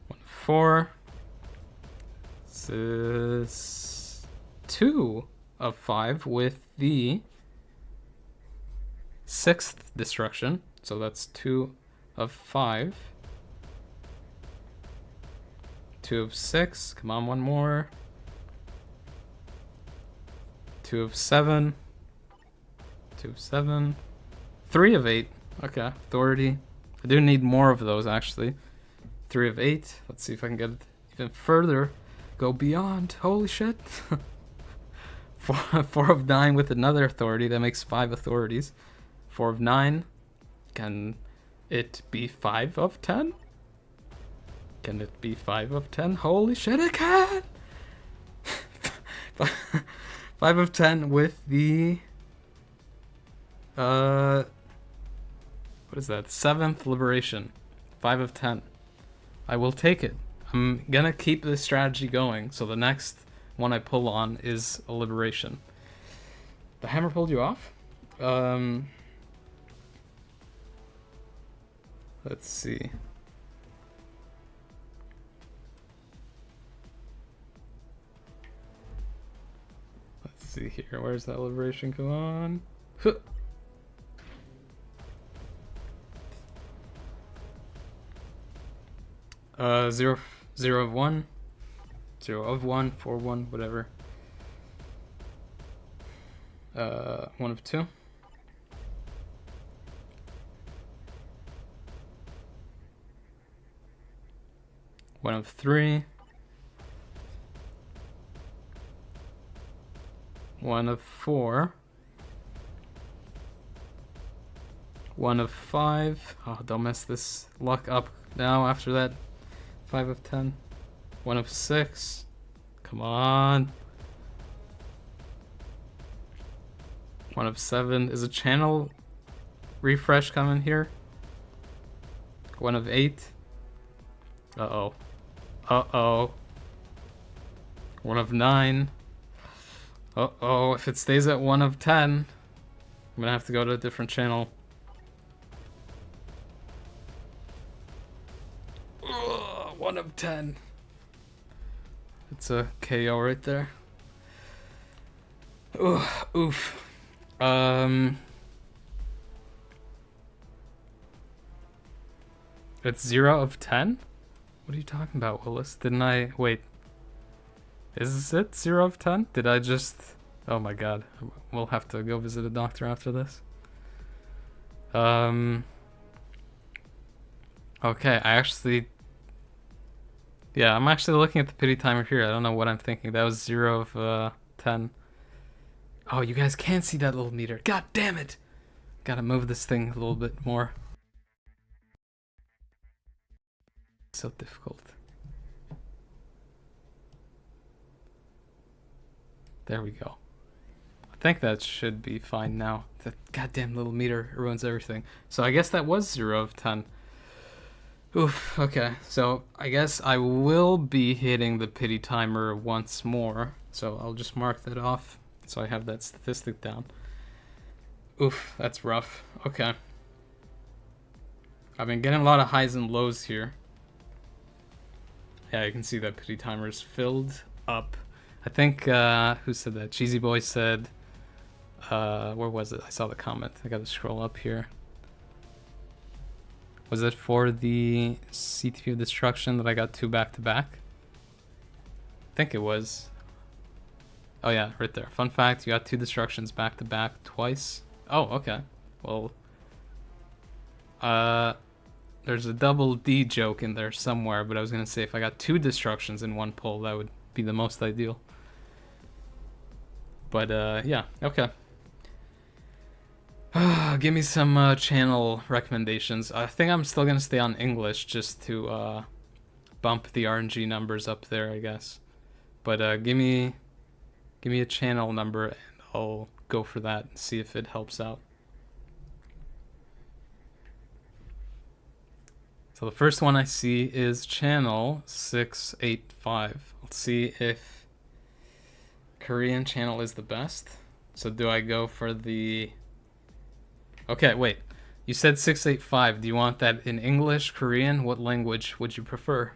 for 4. This is 2 of 5 with the 6th destruction, so that's 2 of 5. 2 of 6, come on, one more. 2 of 7. 2 of 7. 3 of 8, okay, authority. I do need more of those, actually. 3 of 8, let's see if I can get even further. Go beyond, holy shit. 4 of 9 with another authority, that makes 5 authorities. 4 of 9. Can it be 5 of 10? Can it be 5 of 10? Holy shit, it can! 5 of 10 with the... what is that? 7th liberation. 5 of 10. I will take it. I'm gonna keep this strategy going, so the next one I pull on is a liberation. The hammer pulled you off? Let's see. Let's see here. Where's that liberation? Come on. Huh. Zero of 1. 0 of 1, 4, 1, whatever. 1 of 2. 1 of 3. 1 of 4. 1 of 5. Oh, don't mess this luck up now after that. 5 of 10. 1 of 6. Come on. 1 of 7. Is a channel refresh coming here? 1 of 8. Uh-oh. Uh-oh. 1 of 9. Uh-oh. If it stays at 1 of 10, I'm gonna have to go to a different channel. 1 of 10. It's a KO right there. Ooh, oof. It's 0 of 10? What are you talking about, Willis? Didn't I... Wait. Is it 0 of 10? Did I just... Oh my god. We'll have to go visit a doctor after this. Okay, I actually... Yeah, I'm actually looking at the pity timer here. I don't know what I'm thinking. That was 0 of 10. Oh, you guys can't see that little meter. God damn it! Gotta move this thing a little bit more. It's so difficult. There we go. I think that should be fine now. That goddamn little meter ruins everything. So I guess that was 0 of 10. Oof, okay. So I guess I will be hitting the pity timer once more. So I'll just mark that off so I have that statistic down. Oof, that's rough. Okay. I've been getting a lot of highs and lows here. Yeah, you can see that pity timer is filled up. I think, who said that? Cheesy Boy said, where was it? I saw the comment. I gotta scroll up here. Was it for the CTP of Destruction that I got 2 back-to-back? I think it was. Oh yeah, right there. Fun fact, you got 2 destructions back-to-back twice. Oh, okay. Well, there's a double D joke in there somewhere, but I was gonna say if I got 2 destructions in one pull, that would be the most ideal. But yeah, okay. Give me some channel recommendations. I think I'm still gonna stay on English just to bump the RNG numbers up there, I guess. But give me a channel number and I'll go for that and see if it helps out. So the first one I see is channel 685. Let's see if Korean channel is the best. So do I go for the... Okay, wait. You said 685. Do you want that in English, Korean? What language would you prefer?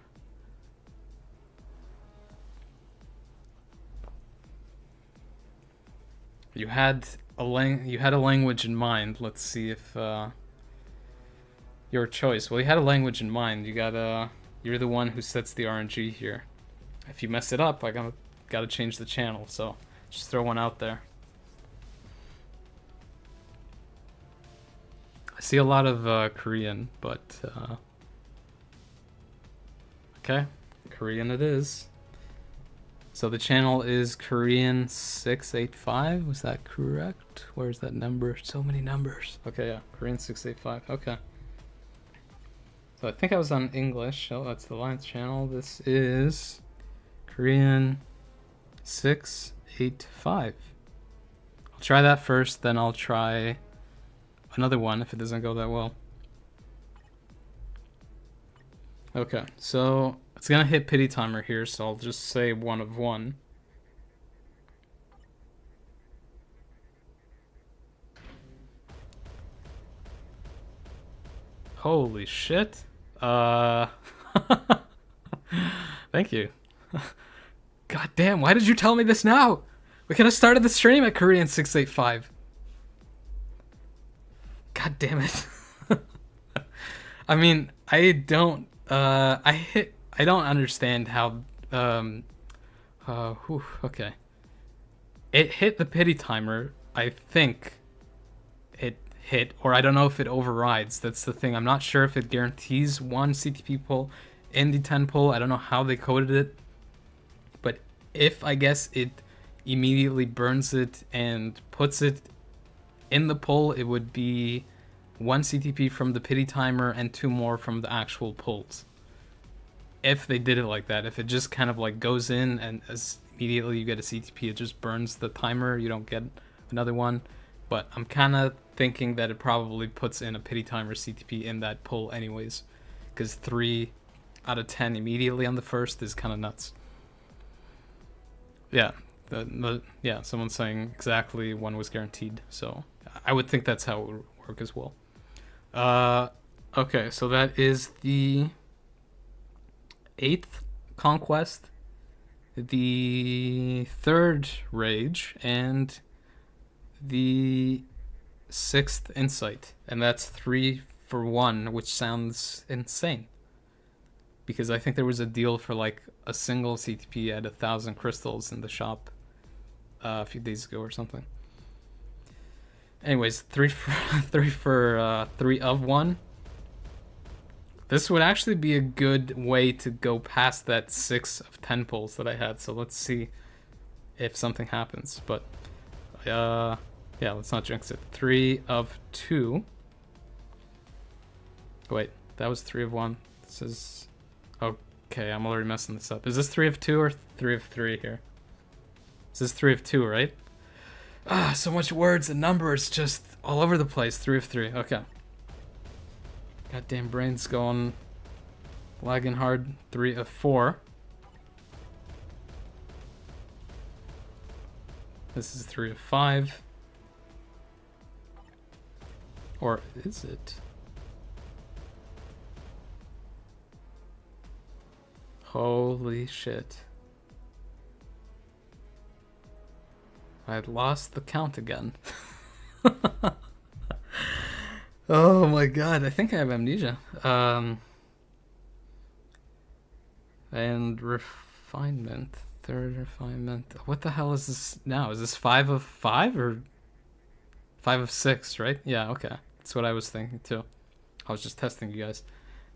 You had a language in mind. Let's see if your choice. Well, you had a language in mind. You got you're the one who sets the RNG here. If you mess it up, I gotta change the channel. So just throw one out there. I see a lot of Korean, but okay, Korean it is. So the channel is Korean 685. Was that correct? Where's that number? So many numbers. Okay, yeah, Korean 685. Okay. So I think I was on English. Oh, that's the Alliance channel. This is Korean 685. I'll try that first, then I'll try another one if it doesn't go that well. Okay, so it's gonna hit pity timer here, so I'll just say 1 of 1. Holy shit. Thank you. God damn, why did you tell me this now? We could have started the stream at Korean 685. God damn it. I mean, I don't understand how Whew, okay. It hit the pity timer. I think it hit, or I don't know if it overrides. That's the thing. I'm not sure if it guarantees one CTP pull in the 10 pull. I don't know how they coded it. But if, I guess, it immediately burns it and puts it in the pull, it would be 1 CTP from the pity timer and 2 more from the actual pulls. If they did it like that, if it just kind of like goes in and as immediately you get a CTP, it just burns the timer, you don't get another one. But I'm kind of thinking that it probably puts in a pity timer CTP in that pull anyways, because 3 out of 10 immediately on the first is kind of nuts. Yeah, yeah, someone's saying exactly 1 was guaranteed, so I would think that's how it would work as well. Okay, so that is the 8th conquest, the 3rd rage, and the 6th insight, and that's 3 for 1, which sounds insane. Because I think there was a deal for like a single CTP at 1,000 crystals in the shop a few days ago or something. Anyways, 3 for 3 of 1. This would actually be a good way to go past that 6 of 10 pulls that I had. So let's see if something happens. But yeah, let's not jinx it. 3 of 2. Wait, that was 3 of 1. This is... Okay, I'm already messing this up. Is this 3 of 2 or 3 of 3 here? This is 3 of 2, right? Ah, so much words and numbers just all over the place. 3 of 3. Okay. Goddamn brain's going lagging hard. 3 of 4. This is 3 of 5. Or is it? Holy shit. I had lost the count again. Oh my god, I think I have amnesia. And refinement. 3rd refinement. What the hell is this now? Is this 5 of 5 or 5 of 6, right? Yeah, okay. That's what I was thinking too. I was just testing you guys.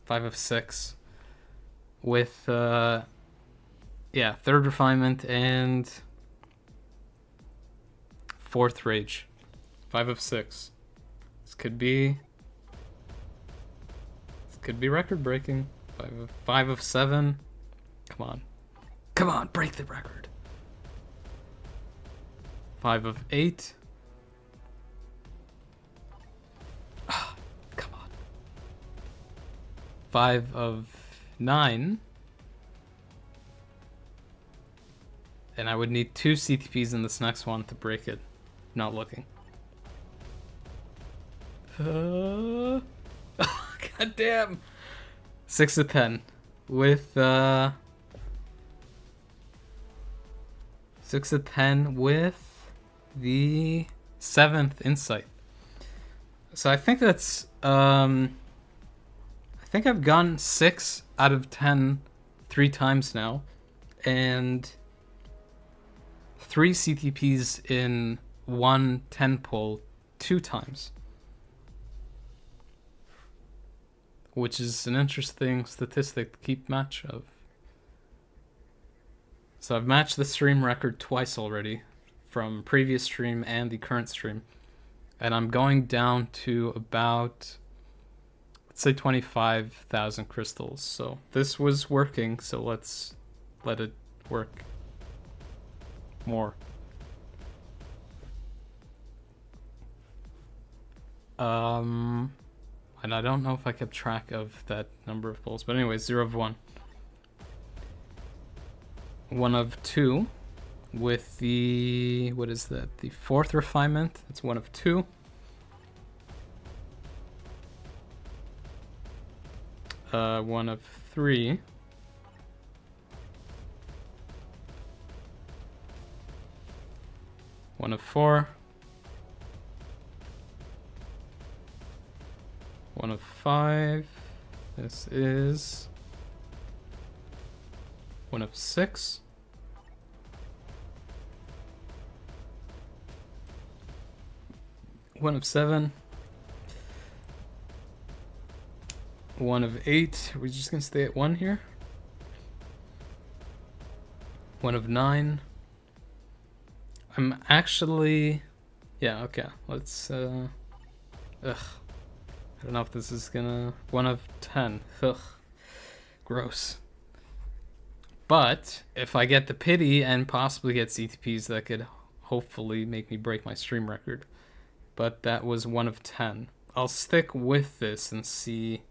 5 of 6. With, yeah, 3rd refinement and 4th rage. 5 of 6. This could be record breaking. 5 of 7. Come on, break the record. 5 of 8. Ah, come on. 5 of 9. And I would need 2 CTPs in this next one to break it. Not looking. God damn. 6 of 10 with 6 of 10 with the 7th insight. So I think that's I think I've gone 6 out of 10 3 times now, and 3 CTPs in 1 10 pull 2 times. Which is an interesting statistic to keep match of. So I've matched the stream record twice already, from previous stream and the current stream. And I'm going down to about, let's say 25,000 crystals. So this was working, so let's let it work more. And I don't know if I kept track of that number of pulls, but anyways, 0 of 1. 1 of 2 with the, what is that? The 4th refinement. It's 1 of 2. One of 3. One of 4. 1 of 5. This is 1 of 6. 1 of 7. 1 of 8. We're just gonna stay at 1 here. 1 of 9. I'm actually... Yeah, okay. Let's... Ugh. I don't know if this is gonna... 1 of 10. Ugh. Gross. But, if I get the pity and possibly get CTPs, that could hopefully make me break my stream record. But that was 1 of 10. I'll stick with this and see...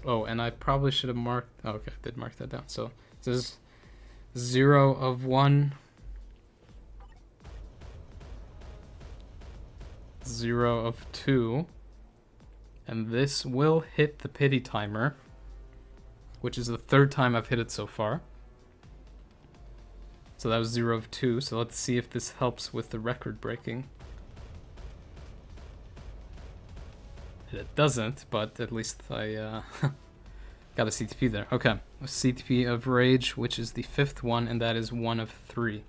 Oh, and I probably should have marked... Oh, okay, I did mark that down. So, this is 0 of 1. 0 of 2. And this will hit the pity timer, which is the 3rd time I've hit it so far. So that was 0 of 2. So let's see if this helps with the record breaking. It doesn't, but at least I got a CTP there. Okay, a CTP of Rage, which is the 5th one, and that is 1 of 3.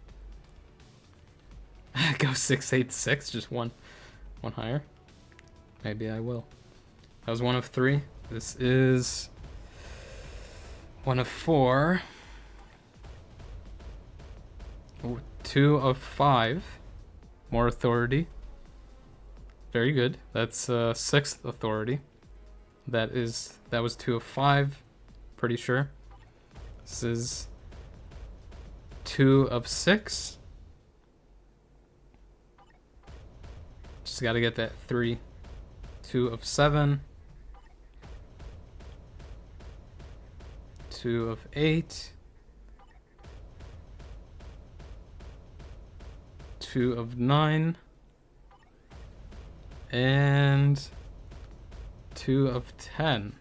Go 686, just one higher. Maybe I will. That was 1 of 3. This is 1 of 4. 2 of 5. More authority. Very good. That's 6th authority. That was 2 of 5. Pretty sure. This is 2 of 6. Just gotta get that 3. 2 of 7. 2 of 8. 2 of 9. And 2 of 10.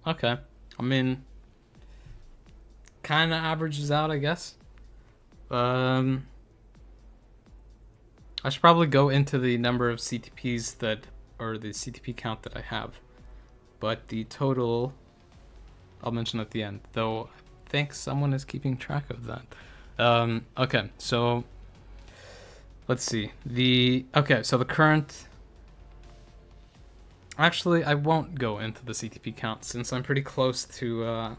Okay. I mean, kind of averages out, I guess. I should probably go into the number of CTPs that, or the CTP count that I have. But the total, I'll mention at the end. Though, I think someone is keeping track of that. Okay, so... Let's see. So the current... Actually, I won't go into the CTP count since I'm pretty close to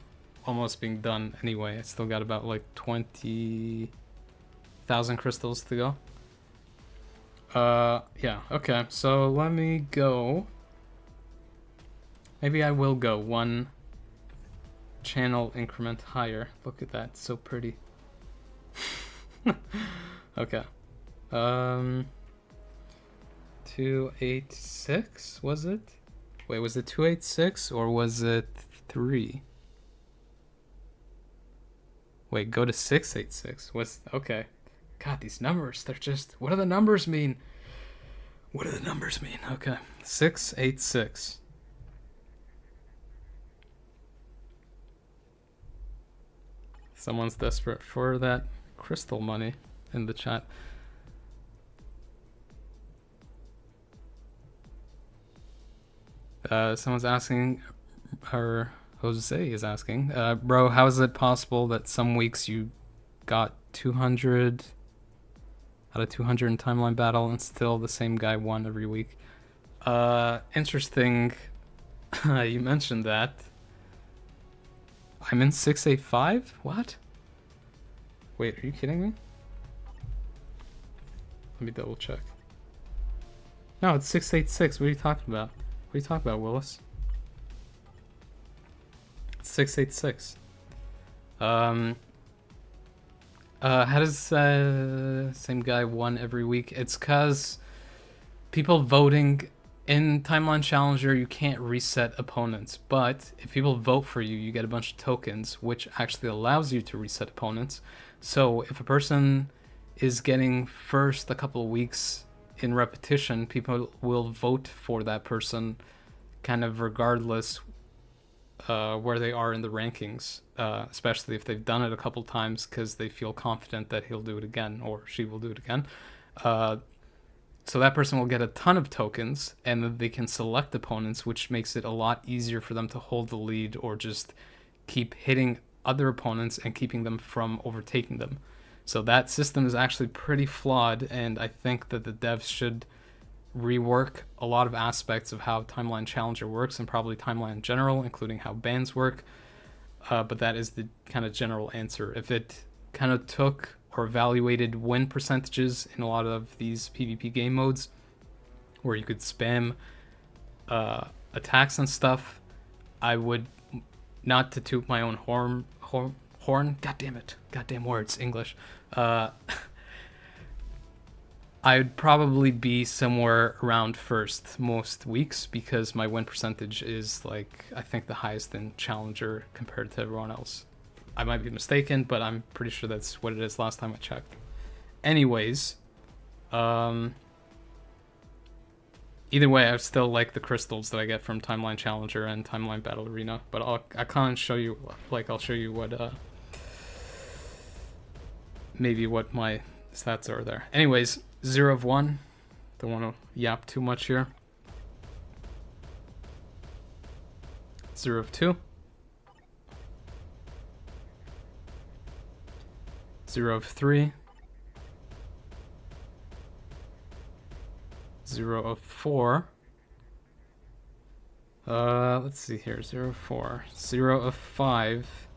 almost being done anyway. I still got about like 20,000 crystals to go. Yeah, okay. So let me go. Maybe I will go 1 channel increment higher. Look at that. So pretty. Okay. 286, was it? Wait, was it 286 or was it 3? Wait, go to 686. Okay. God, these numbers, they're just... What do the numbers mean? What do the numbers mean? Okay. 686. Someone's desperate for that crystal money in the chat. Someone's asking, or Jose is asking, bro, how is it possible that some weeks you got 200 out of 200 in timeline battle and still the same guy won every week? Interesting. You mentioned that. I'm in 685? What? Wait, are you kidding me? Let me double check. No, it's 686. What are you talking about? What are you talking about, Willis? It's 686. How does same guy won every week? It's cause people voting in Timeline Challenger, you can't reset opponents, but if people vote for you, you get a bunch of tokens, which actually allows you to reset opponents. So if a person is getting first a couple of weeks in repetition, people will vote for that person kind of regardless where they are in the rankings, especially if they've done it a couple times because they feel confident that he'll do it again or she will do it again. So that person will get a ton of tokens, and then they can select opponents, which makes it a lot easier for them to hold the lead or just keep hitting other opponents and keeping them from overtaking them. So that system is actually pretty flawed, and I think that the devs should rework a lot of aspects of how Timeline Challenger works, and probably Timeline in general, including how bans work. But that is the kind of general answer. If it kind of took or evaluated win percentages in a lot of these PvP game modes, where you could spam attacks and stuff, I would, not to toot my own horn. God damn it, goddamn words, English. I'd probably be somewhere around first most weeks, because my win percentage is like, I think the highest in Challenger compared to everyone else. I might be mistaken, but I'm pretty sure that's what it is last time I checked. Anyways, either way, I still like the crystals that I get from Timeline Challenger and Timeline Battle Arena, but I can't show you, like, I'll show you what, maybe what my stats are there. Anyways, 0 of 1. Don't want to yap too much here. 0 of 2. 0 of 3. 0 of 4. Let's see here. 0 of 4. 0 of 5.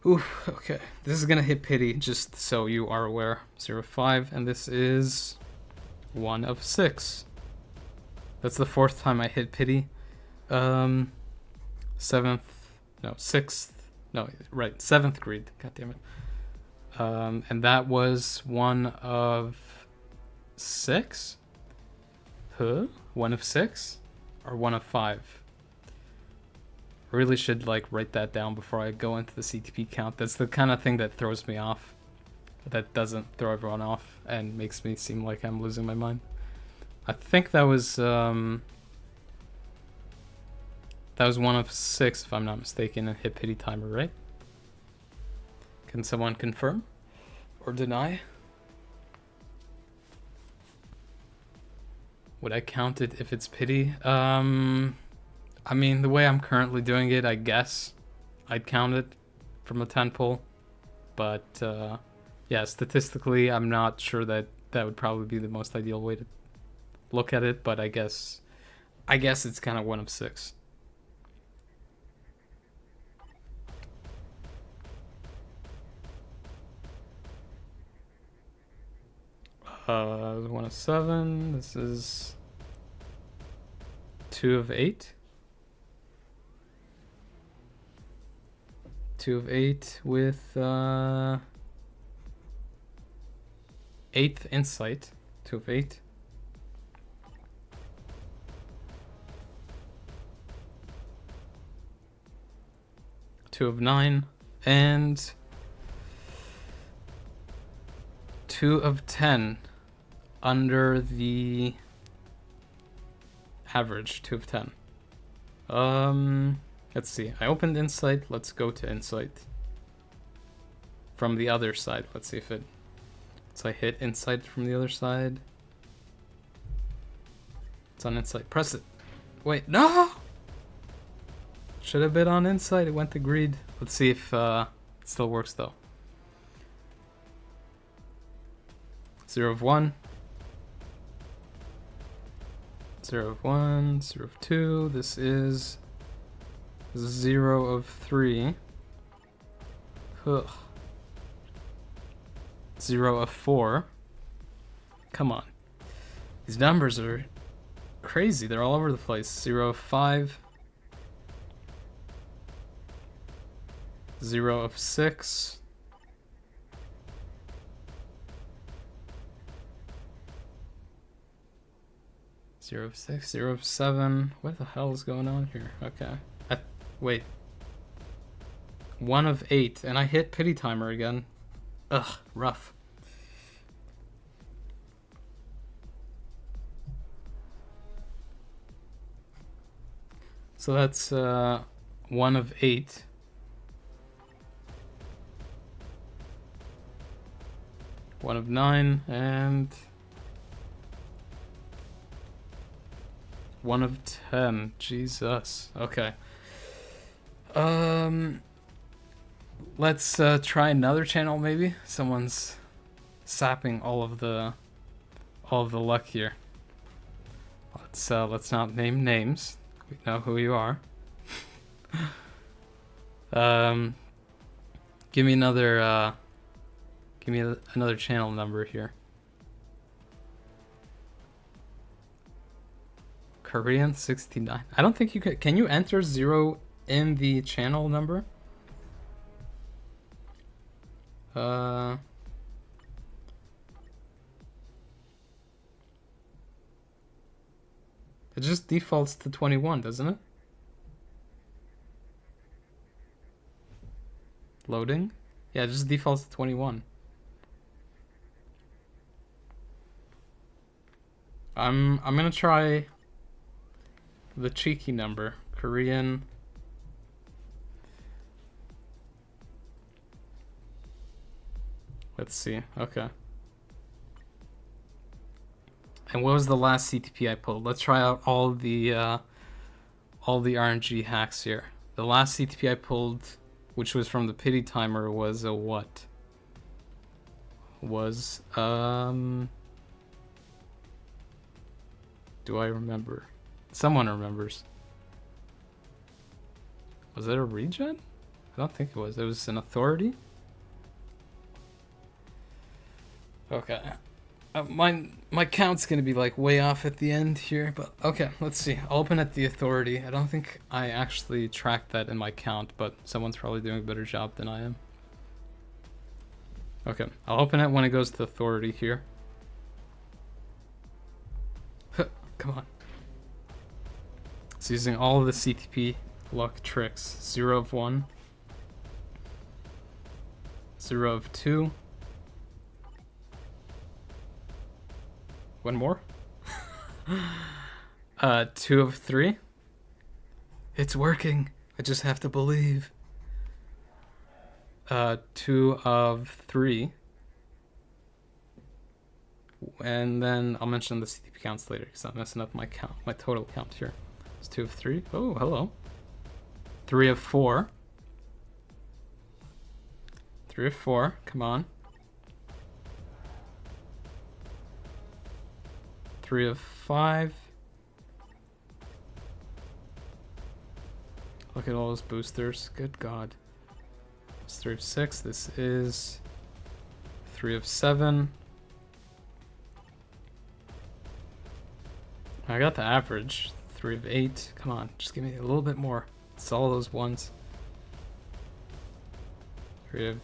Ooh, okay. This is gonna hit pity, just so you are aware. 0 of 5, and this is 1 of 6. That's the 4th time I hit pity. 7th, no, 6th, no, right, 7th greed, god damn it. And that was 1 of 6? Huh? 1 of 6? Or 1 of 5? I really should like write that down before I go into the CTP count. That's the kind of thing that throws me off. That doesn't throw everyone off and makes me seem like I'm losing my mind. I think that was 1 of 6, if I'm not mistaken, and hit pity timer, right? Can someone confirm or deny? Would I count it if it's pity? I mean, the way I'm currently doing it, I guess I'd count it from a 10 pull. But, yeah, statistically, I'm not sure that that would probably be the most ideal way to look at it. But I guess it's kind of 1 of 6. 1 of 7. This is 2 of 8. 2 of 8 with 8th insight. 2 of 8. Two of 9 and 2 of 10 under the average. 2 of 10. Let's see. I opened Insight. Let's go to Insight. From the other side. Let's see if it... So I hit Insight from the other side. It's on Insight. Press it. Wait, no! Should have been on Insight. It went to Greed. Let's see if it still works though. 0 of 1. 0 of 1. 0 of 2. This is 0 of 3. Ugh. 0 of 4. Come on. These numbers are crazy. They're all over the place. 0 of 5. 0 of 6. 0 of 6. 0 of 7. What the hell is going on here? Okay. Wait. 1 of 8. And I hit pity timer again. Ugh, rough. So that's 1 of 8. 1 of 9 and 1 of 10. Jesus. Okay. Um, let's try another channel maybe. Someone's sapping all of the luck here. Let's not name names. We know who you are. Give me another channel number here. Korean 69. I don't think you can you enter 0 in the channel number? It just defaults to 21, doesn't it? Loading? Yeah, it just defaults to 21. I'm gonna try the cheeky number. Korean. Let's see. Okay. And what was the last CTP I pulled? Let's try out all the RNG hacks here. The last CTP I pulled, which was from the pity timer, was a what? Was do I remember? Someone remembers. Was it a regen? I don't think it was. It was an authority. Okay. My count's gonna be like way off at the end here, but okay, let's see. I'll open at the authority. I don't think I actually tracked that in my count, but someone's probably doing a better job than I am. Okay, I'll open it when it goes to authority here. Come on. It's using all of the CTP luck tricks. 0 of 1. 0 of 2. One more. 2 of 3. It's working. I just have to believe. 2 of 3. And then I'll mention the CTP counts later because I'm messing up my count, my total count here. It's 2 of 3. Oh, hello. 3 of 4. 3 of 4. Come on. 3 of 5. Look at all those boosters. Good God. It's 3 of 6. This is 3 of 7. I got the average. 3 of 8. Come on, just give me a little bit more. It's all those ones. 3 of...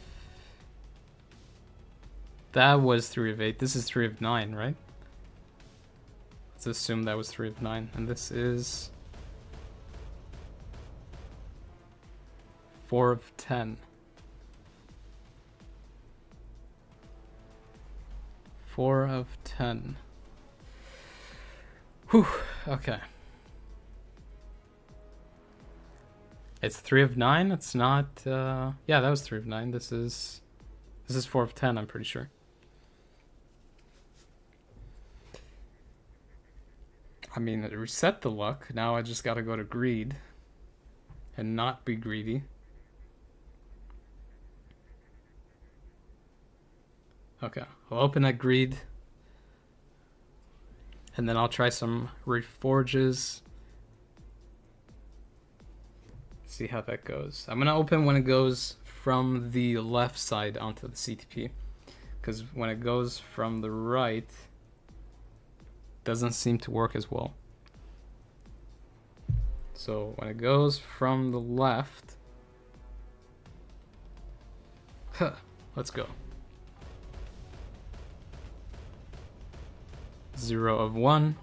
That was 3 of 8. This is 3 of 9, right? Let's assume that was 3 of 9. And this is 4 of 10. 4 of 10. Whew, okay. It's 3 of 9, it's not, yeah, that was 3 of 9. This is 4 of 10, I'm pretty sure. I mean, it reset the luck. Now I just gotta go to greed and not be greedy. Okay, I'll open that greed. And then I'll try some reforges. See how that goes. I'm gonna open when it goes from the left side onto the CTP. Because when it goes from the right, doesn't seem to work as well. So when it goes from the left, let's go. 0 of 1.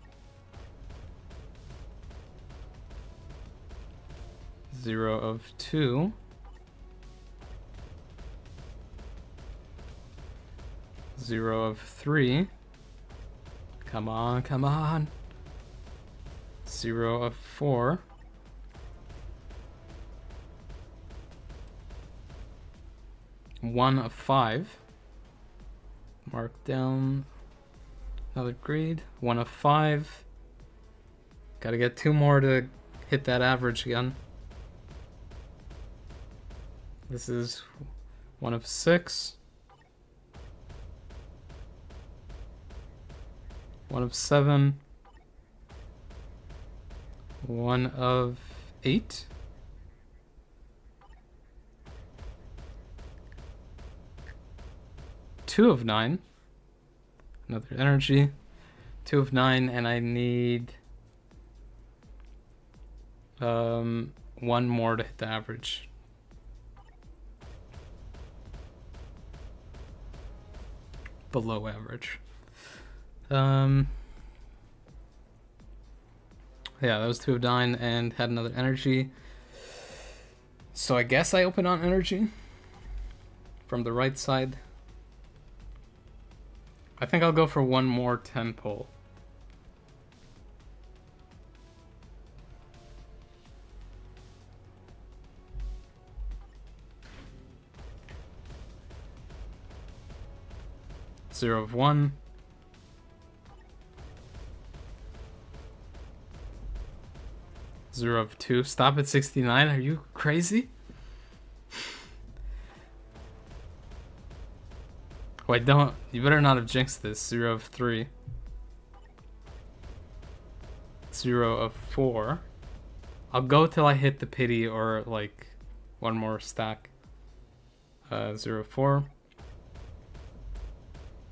0 of 2. 0 of 3. Come on, come on. 0 of 4. 1 of 5. Mark down another grade. 1 of 5. Gotta get 2 more to hit that average again. This is 1 of 6. 1 of 7. 1 of 8. 2 of 9. Another energy. 2 of 9, and I need 1 more to hit the average. Below average. Yeah, that was 2 of 9 and had another energy. So I guess I open on energy from the right side. I think I'll go for 1 more 10 pull. Zero of 1. 0 of 2. Stop at 69. Are you crazy? Wait, don't. You better not have jinxed this. 0 of 3. 0 of 4. I'll go till I hit the pity or like 1 more stack. 0 of 4.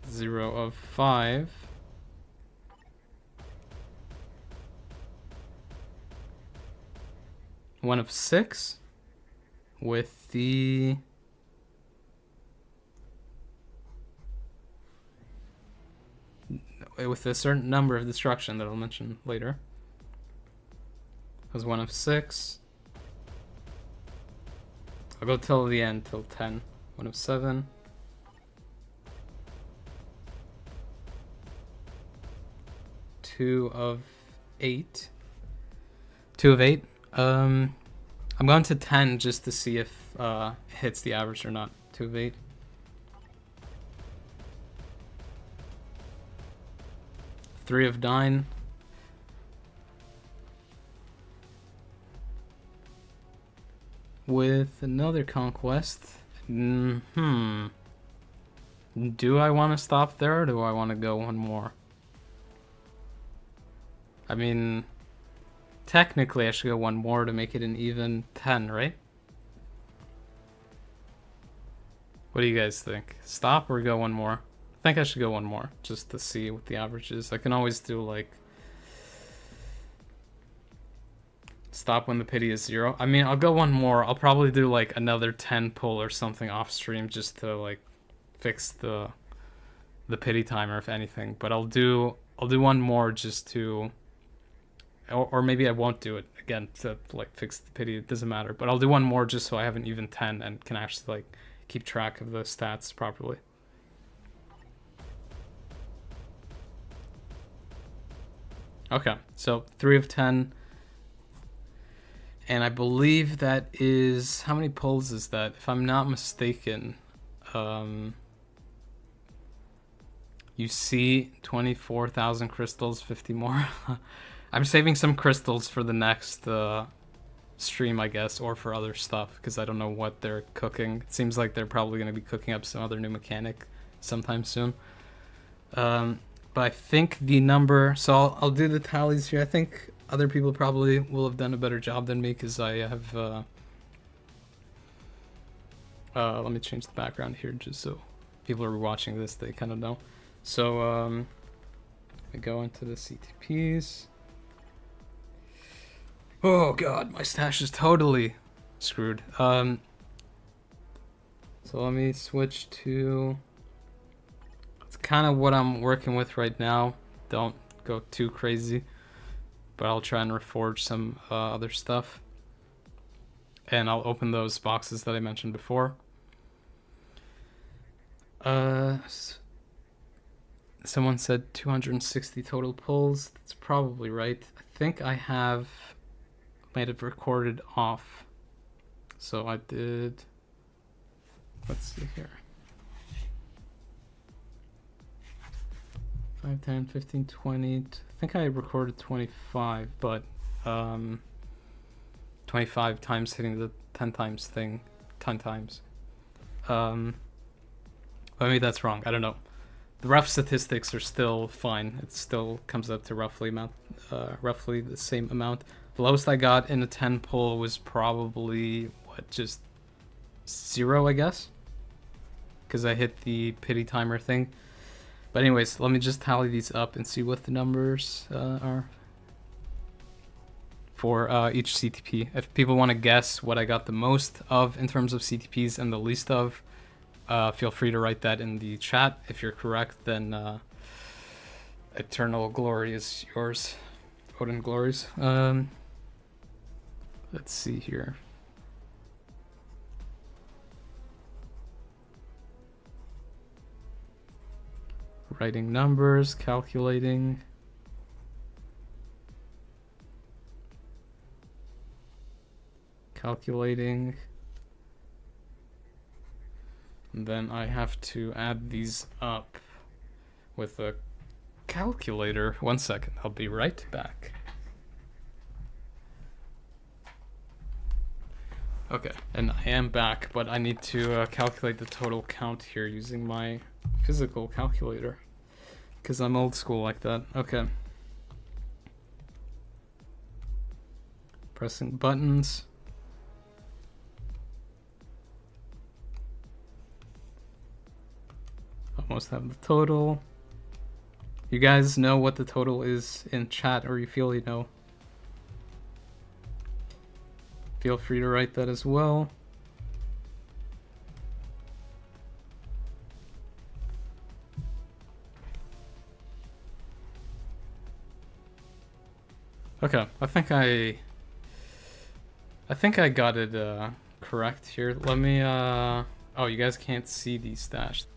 0 of 5. 1 of 6 with the with a certain number of destruction that I'll mention later. It was 1 of 6. I'll go till the end, till 10. 1 of 7. 2 of 8. 2 of 8. I'm going to 10 just to see if it hits the average or not. 2 of 8. 3 of 9. With another conquest. Do I want to stop there or do I want to go 1 more? I mean, technically I should go 1 more to make it an even 10, right? What do you guys think? Stop or go 1 more? I think I should go 1 more just to see what the average is. I can always do like stop when the pity is 0. I mean, I'll go 1 more. I'll probably do like another 10 pull or something off stream just to like fix the pity timer if anything. But I'll do 1 more just to, or maybe I won't do it again to like fix the pity. It doesn't matter. But I'll do 1 more just so I have an even 10 and can actually like keep track of the stats properly. Okay, so 3 of 10. And I believe that is... How many pulls is that? If I'm not mistaken, you see 24,000 crystals, 50 more. I'm saving some crystals for the next stream, I guess, or for other stuff, because I don't know what they're cooking. It seems like they're probably going to be cooking up some other new mechanic sometime soon. But I think the number... So I'll do the tallies here. I think other people probably will have done a better job than me because I have... let me change the background here just so people are watching this, they kind of know. So I go into the CTPs. Oh god, my stash is totally screwed. So let me switch to... It's kind of what I'm working with right now. Don't go too crazy. But I'll try and reforge some other stuff. And I'll open those boxes that I mentioned before. Someone said 260 total pulls. That's probably right. I think I have made it recorded off. So I did... Let's see here. 5, 10, 15, 20. I think I recorded 25, but 25 times hitting the 10 times thing 10 times. Maybe that's wrong. I don't know. The rough statistics are still fine. It still comes up to roughly the same amount. The lowest I got in a 10 pull was probably just 0, I guess, because I hit the pity timer thing. But anyways, let me just tally these up and see what the numbers are for each CTP. If people want to guess what I got the most of in terms of CTPs and the least of, feel free to write that in the chat. If you're correct, then eternal glory is yours. Odin glories. Let's see here. Writing numbers, calculating. And then I have to add these up with a calculator. 1 second, I'll be right back. Okay, and I am back, but I need to calculate the total count here using my physical calculator, because I'm old school like that. Okay. Pressing buttons. Almost have the total. You guys know what the total is in chat, or you feel you know. Feel free to write that as well. Okay, I think I got it correct here. Let me oh, you guys can't see these stashed.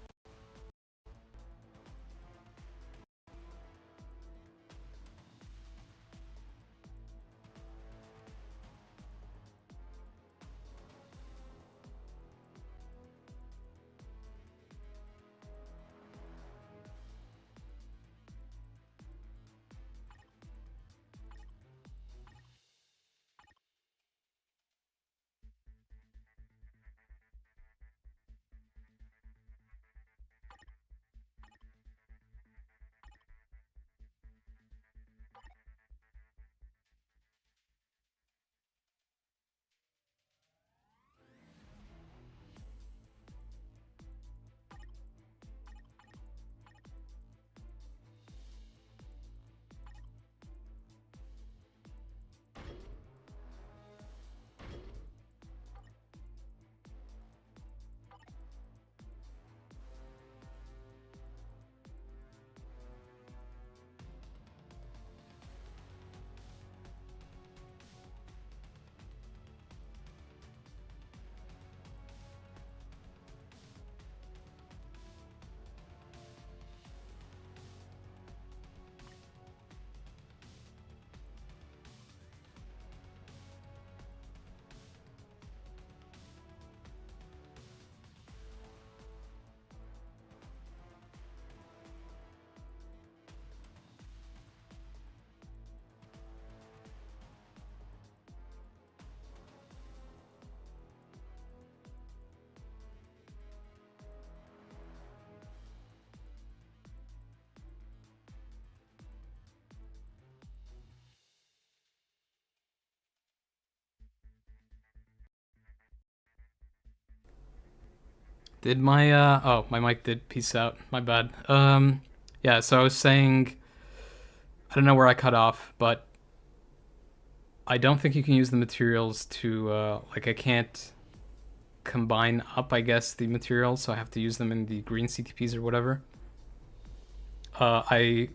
Did my oh, my mic did peace out. My bad. Yeah, so I was saying, I don't know where I cut off, but I don't think you can use the materials to like, I can't combine up, I guess, the materials, so I have to use them in the green CTPs or whatever. I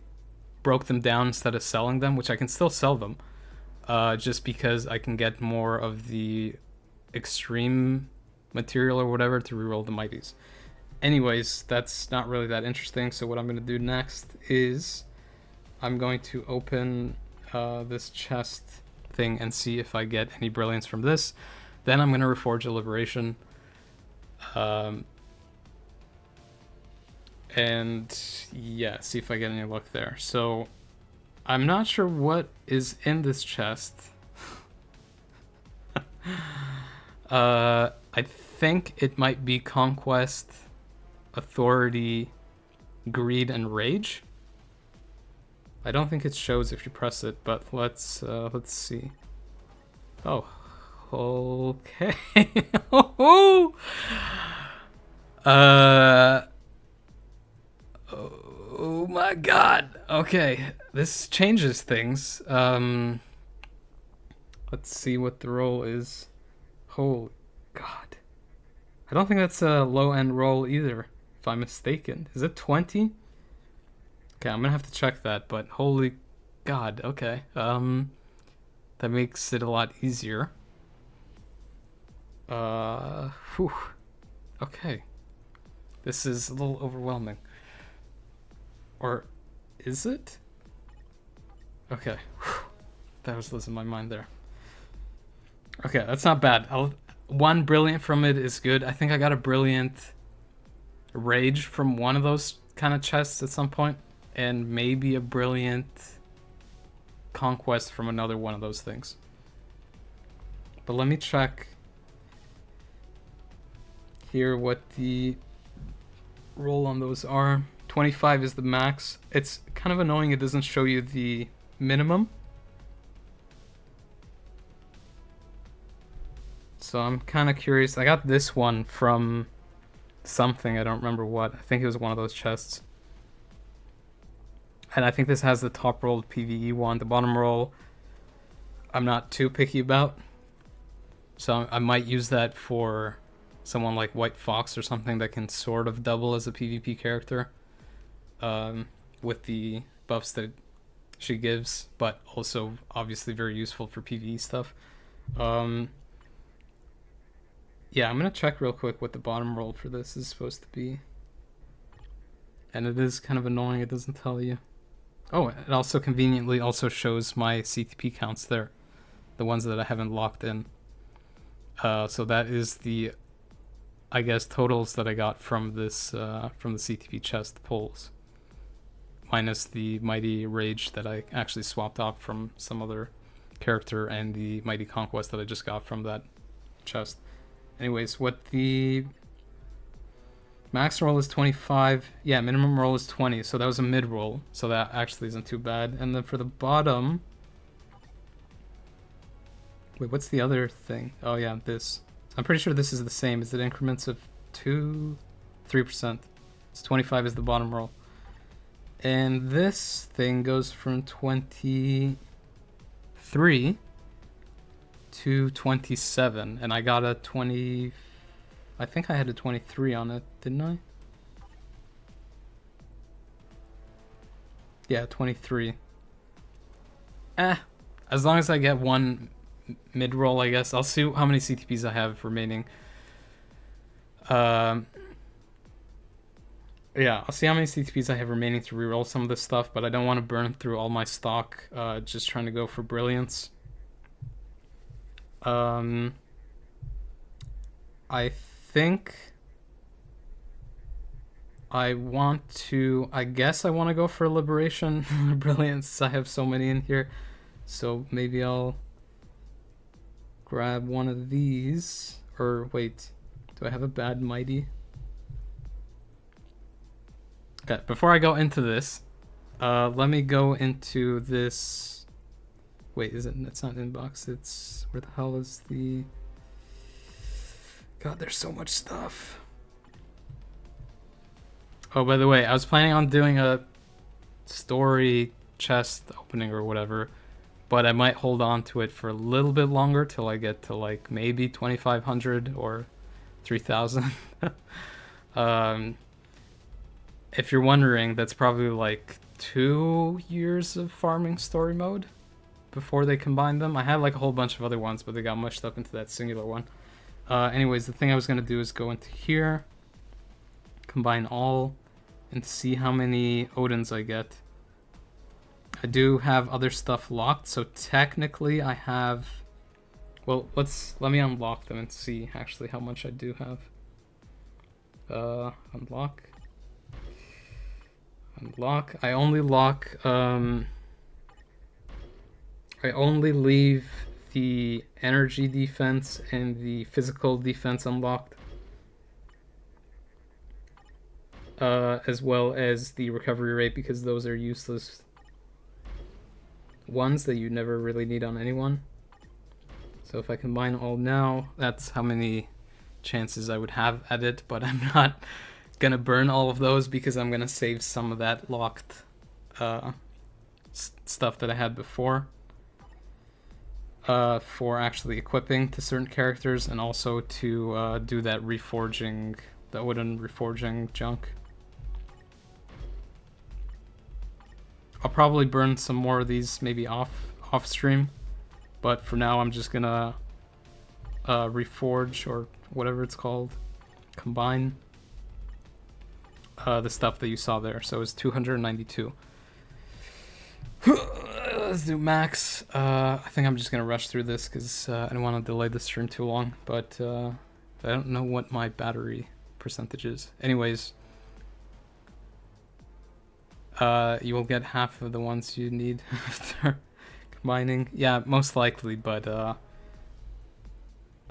broke them down instead of selling them, which I can still sell them, just because I can get more of the extreme material or whatever to reroll the mighties. Anyways, that's not really that interesting. So what I'm going to do next is I'm going to open this chest thing and see if I get any brilliance from this. Then I'm going to reforge a liberation. And yeah, see if I get any luck there. So I'm not sure what is in this chest. I think it might be Conquest, Authority, Greed, and Rage. I don't think it shows if you press it, but let's see. Oh, okay. Oh my god. Okay, this changes things. Let's see what the roll is. Holy god. I don't think that's a low-end roll either, if I'm mistaken. Is it 20? Okay, I'm gonna have to check that, but holy god, okay. That makes it a lot easier. Whew. Okay. This is a little overwhelming. Or is it? Okay. Whew. That was losing my mind there. Okay, that's not bad. One brilliant from it is good. I think I got a brilliant rage from one of those kind of chests at some point, and maybe a brilliant conquest from another one of those things. But let me check here what the roll on those are. 25 is the max. It's kind of annoying it doesn't show you the minimum. So I'm kind of curious. I got this one from something, I don't remember what. I think it was one of those chests. And I think this has the top rolled PvE one. The bottom roll, I'm not too picky about. So I might use that for someone like White Fox or something that can sort of double as a PvP character. With the buffs that she gives, but also obviously very useful for PvE stuff. Yeah, I'm gonna check real quick what the bottom roll for this is supposed to be. And it is kind of annoying, it doesn't tell you. Oh, it also conveniently also shows my CTP counts there. The ones that I haven't locked in. So that is the, I guess, totals that I got from this, from the CTP chest pulls. Minus the Mighty Rage that I actually swapped off from some other character, and the Mighty Conquest that I just got from that chest. Anyways, what the max roll is 25. Yeah, minimum roll is 20, so that was a mid roll, so that actually isn't too bad. And then for the bottom, wait, what's the other thing? Oh yeah, this. I'm pretty sure this is the same. Is it increments of 3%? It's 25 is the bottom roll. And this thing goes from 23 to 27, and I got a 20. I think I had a 23 on it, didn't I? Yeah, 23. As long as I get one mid-roll, I guess. I'll see how many CTPs I have remaining. Yeah, I'll see how many CTPs I have remaining to reroll some of this stuff, but I don't want to burn through all my stock, just trying to go for brilliance. I think I want to, I guess I want to go for Liberation Brilliance. I have so many in here, so maybe I'll grab one of these. Or wait, do I have a bad Mighty? Okay, before I go into this, let me go into this. Wait, is it? It's not inbox. It's, where the hell is the? God, there's so much stuff. Oh, by the way, I was planning on doing a story chest opening or whatever, but I might hold on to it for a little bit longer till I get to like maybe 2,500 or 3,000. If you're wondering, that's probably like 2 years of farming story mode before they combine them. I had like a whole bunch of other ones, but they got mushed up into that singular one. Anyways, the thing I was going to do is go into here, combine all, and see how many Odins I get. I do have other stuff locked, so technically I have... Well, let me unlock them and see actually how much I do have. Unlock. I only lock, I only leave the energy defense and the physical defense unlocked. as well as the recovery rate, because those are useless ones that you never really need on anyone. So if I combine all now, that's how many chances I would have at it, but I'm not gonna burn all of those because I'm gonna save some of that locked stuff that I had before for actually equipping to certain characters, and also to do that reforging, the Odin reforging junk. I'll probably burn some more of these maybe off stream, but for now I'm just gonna reforge, or whatever it's called, combine the stuff that you saw there. So it's 292. Let's do max. I think I'm just gonna rush through this because I don't want to delay the stream too long, but I don't know what my battery percentage is. Anyways, you will get half of the ones you need after combining. Yeah, most likely, but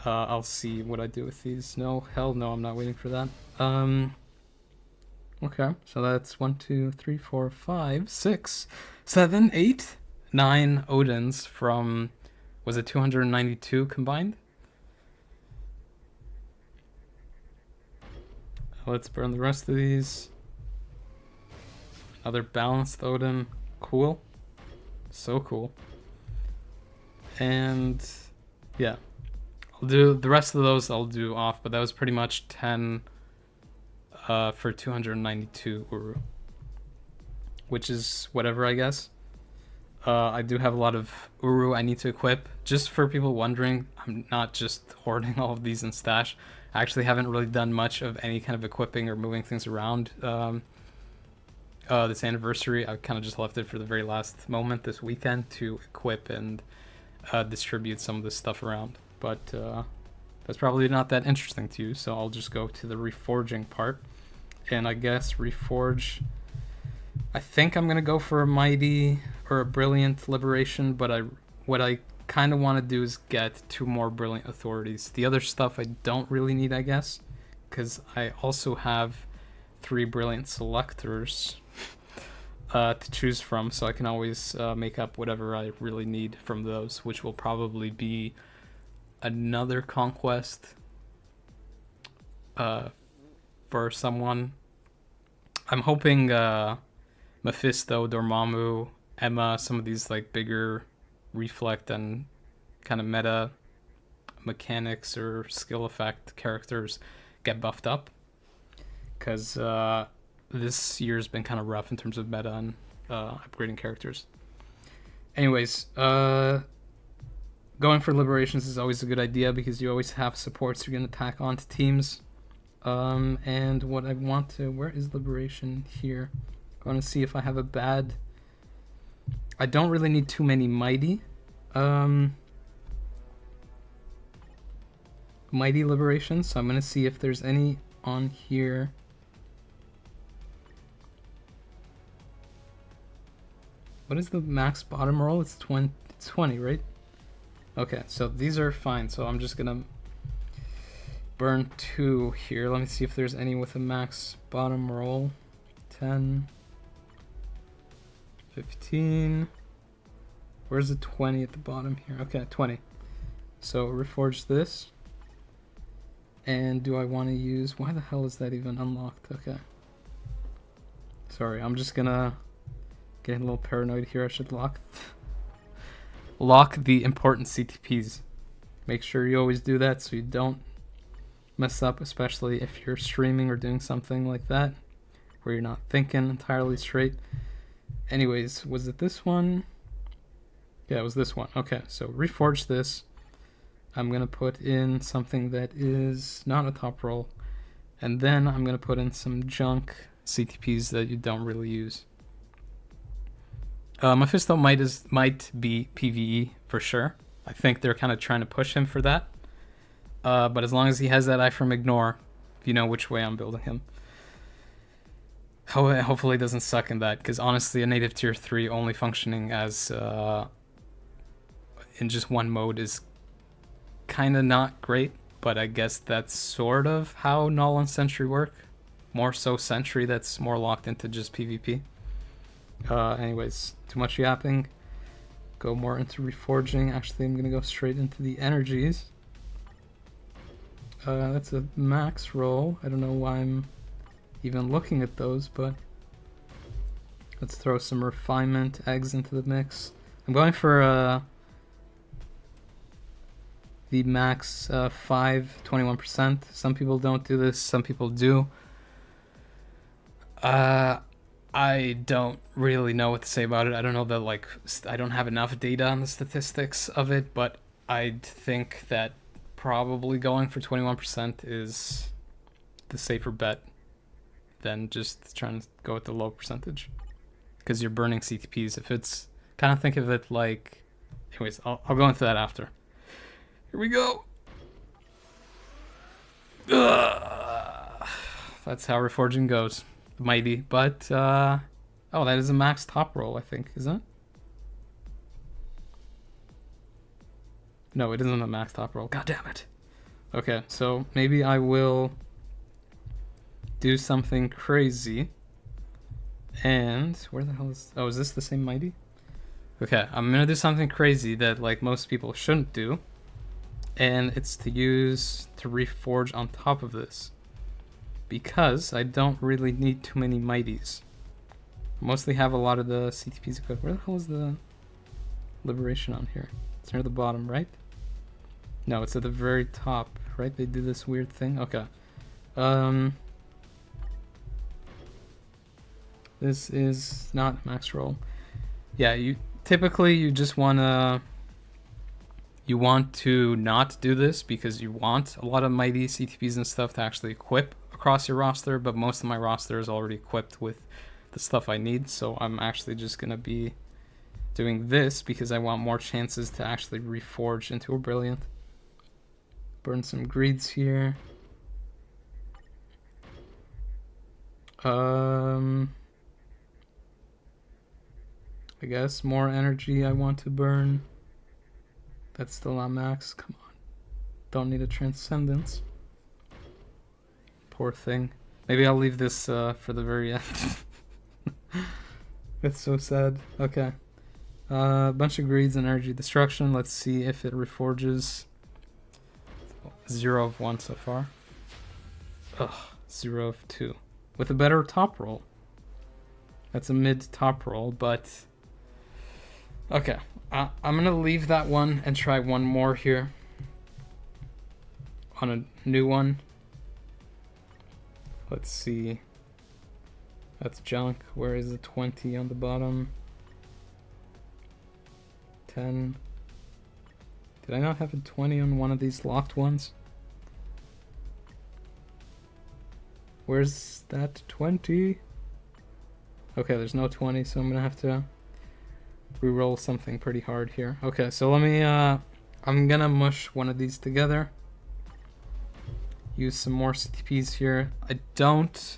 I'll see what I do with these. No, hell no, I'm not waiting for that. Okay, so that's 1, 2, 3, 4, 5, 6, 7, 8, 9 Odins from, was it 292 combined? Let's burn the rest of these. Another balanced Odin. Cool. So cool. And yeah, I'll do the rest of those, I'll do off, but that was pretty much 10 for 292 Uru, which is whatever, I guess. I do have a lot of Uru I need to equip. Just for people wondering, I'm not just hoarding all of these in stash. I actually haven't really done much of any kind of equipping or moving things around this anniversary. I kind of just left it for the very last moment this weekend to equip and distribute some of this stuff around. But that's probably not that interesting to you, so I'll just go to the reforging part. And I guess reforge, I think I'm gonna go for a mighty or a brilliant liberation, but what I kind of want to do is get 2 more brilliant authorities. The other stuff I don't really need, I guess, because I also have 3 brilliant selectors to choose from, so I can always make up whatever I really need from those, which will probably be another conquest for someone. I'm hoping Mephisto, Dormammu, Emma, some of these like bigger reflect and kind of meta mechanics or skill effect characters get buffed up, because this year's been kind of rough in terms of meta and upgrading characters. Anyways, going for liberations is always a good idea because you always have supports you're going to tack onto teams. And what I want to, where is liberation here? I want to see if I have a bad, I don't really need too many mighty. Mighty liberations, so I'm going to see if there's any on here. What is the max bottom roll? It's 20, right? Okay, so these are fine, so I'm just gonna burn 2 here. Let me see if there's any with a max bottom roll. 10, 15. Where's the 20 at the bottom here? Okay, 20. So reforge this. And do I want to use, why the hell is that even unlocked? Okay. Sorry, I'm just gonna get a little paranoid here. I should lock the important CTPs. Make sure you always do that so you don't mess up, especially if you're streaming or doing something like that where you're not thinking entirely straight. Anyways, was it this one? Yeah, it was this one. Okay, so reforge this. I'm gonna put in something that is not a top roll, and then I'm gonna put in some junk CTPs that you don't really use. Mephisto might be PvE for sure. I think they're kind of trying to push him for that. But as long as he has that eye from ignore, you know which way I'm building him. Hopefully it doesn't suck in that, because honestly a native tier 3 only functioning as in just one mode is kind of not great, but I guess that's sort of how Null and Sentry work. more so Sentry that's more locked into just PvP. Anyways, too much yapping. Go more into Reforging. Actually, I'm gonna go straight into the energies. That's a max roll. I don't know why I'm even looking at those, but let's throw some refinement eggs into the mix. I'm going for the max 21%. Some people don't do this, some people do. I don't really know what to say about it. I don't know that, like, I don't have enough data on the statistics of it, but I think that probably going for 21% is the safer bet than just trying to go with the low percentage, because you're burning CTPs. If it's kind of, think of it like, anyways, I'll go into that after. Here we go. That's how Reforging goes. Mighty, but oh, that is a max top roll, I think, isn't it? No, it isn't a max top roll. God damn it. Okay, so maybe I will do something crazy. And where the hell is... Oh, is this the same Mighty? Okay, I'm gonna do something crazy that, like, most people shouldn't do. And it's to use to reforge on top of this, because I don't really need too many Mighties. Mostly have a lot of the CTPs equipped. Where the hell is the Liberation on here? It's near the bottom, right? No, it's at the very top, right? They do this weird thing. Okay. This is not max roll. Yeah, you just wanna... You want to not do this because you want a lot of mighty CTPs and stuff to actually equip across your roster, but most of my roster is already equipped with the stuff I need, so I'm actually just going to be doing this because I want more chances to actually reforge into a Brilliant. Burn some greeds here. I guess more energy I want to burn. That's still on max. Come on. Don't need a Transcendence. Poor thing. Maybe I'll leave this for the very end. It's so sad. Okay. A bunch of greeds and energy destruction. Let's see if it reforges. 0 of 1 so far. Ugh. 0 of 2. With a better top roll. That's a mid top roll, but... Okay. I'm going to leave that one and try one more here. On a new one. Let's see. That's junk. Where is the 20 on the bottom? 10. Did I not have a 20 on one of these locked ones? Where's that 20? Okay, there's no 20, so I'm going to have to reroll something pretty hard here. Okay, so let me, I'm gonna mush one of these together. Use some more CTPs here. I don't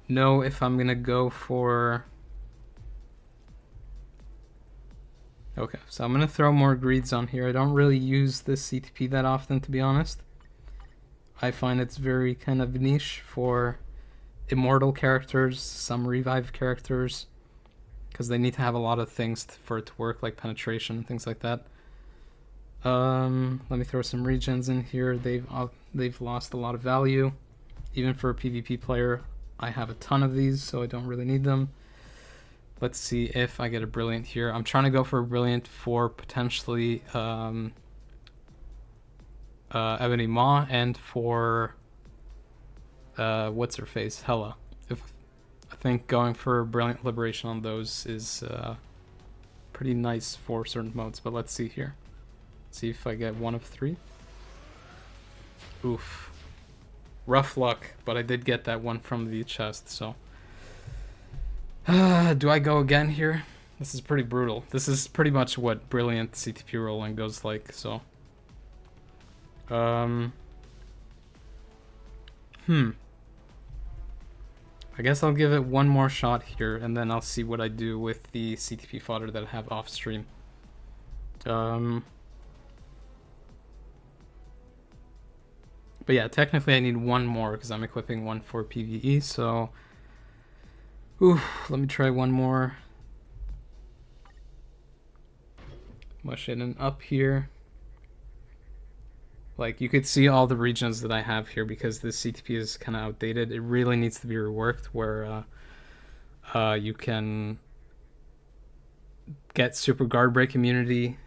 know if I'm gonna go for... Okay, so I'm gonna throw more greeds on here. I don't really use this CTP that often, to be honest. I find it's very kind of niche for immortal characters, some revive characters, because they need to have a lot of things for it to work, like penetration and things like that. Let me throw some regens in here. They've lost a lot of value. Even for a PvP player, I have a ton of these, so I don't really need them. Let's see if I get a Brilliant here. I'm trying to go for a Brilliant for potentially Ebony Maw and for what's her face, Hela. I think going for Brilliant Liberation on those is pretty nice for certain modes, but let's see here. See if I get 1 of 3. Oof. Rough luck, but I did get that one from the chest, so... do I go again here? This is pretty brutal. This is pretty much what Brilliant CTP rolling goes like, so... I guess I'll give it one more shot here, and then I'll see what I do with the CTP fodder that I have off stream. But yeah, technically I need one more because I'm equipping one for PvE, so... Ooh, let me try one more. Mush it in up here. Like, you could see all the regions that I have here because this CTP is kind of outdated. It really needs to be reworked where you can get super guard break immunity.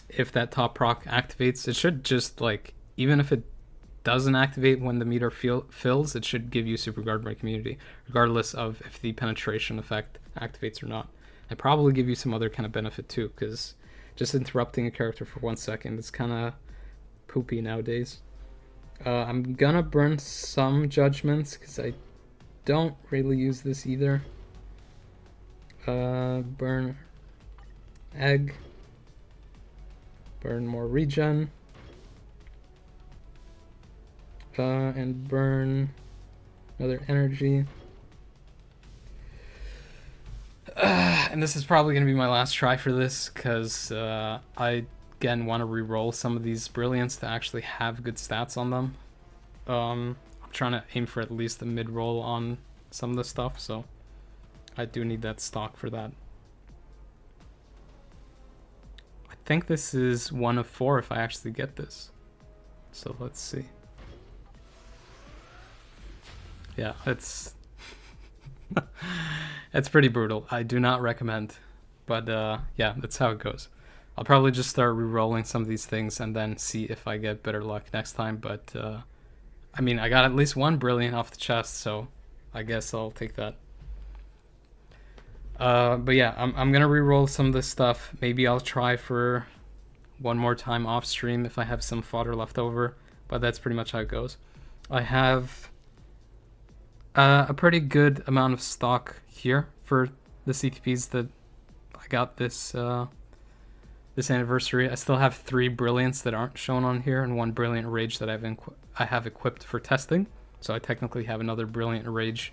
If that top proc activates, it should just, like, even if it doesn't activate when the meter fills, it should give you super guard break immunity, regardless of if the penetration effect activates or not. And probably give you some other kind of benefit too, because just interrupting a character for 1 second is kind of poopy nowadays. I'm gonna burn some judgments because I don't really use this either. Burn egg. Burn more regen. And burn another energy. And this is probably going to be my last try for this because I, again, want to re-roll some of these brilliants to actually have good stats on them. I'm trying to aim for at least a mid-roll on some of the stuff, so I do need that stock for that. I think this is 1 of 4 if I actually get this. So let's see. Yeah, it's it's pretty brutal. I do not recommend, but yeah, that's how it goes. I'll probably just start re-rolling some of these things and then see if I get better luck next time. But I mean, I got at least one brilliant off the chest, so I guess I'll take that. But yeah, I'm gonna re-roll some of this stuff. Maybe I'll try for one more time off stream if I have some fodder left over, but that's pretty much how it goes. I have a pretty good amount of stock here for the CTPs that I got this this anniversary. I still have 3 brilliants that aren't shown on here and 1 brilliant rage that I have equipped for testing. So I technically have another brilliant rage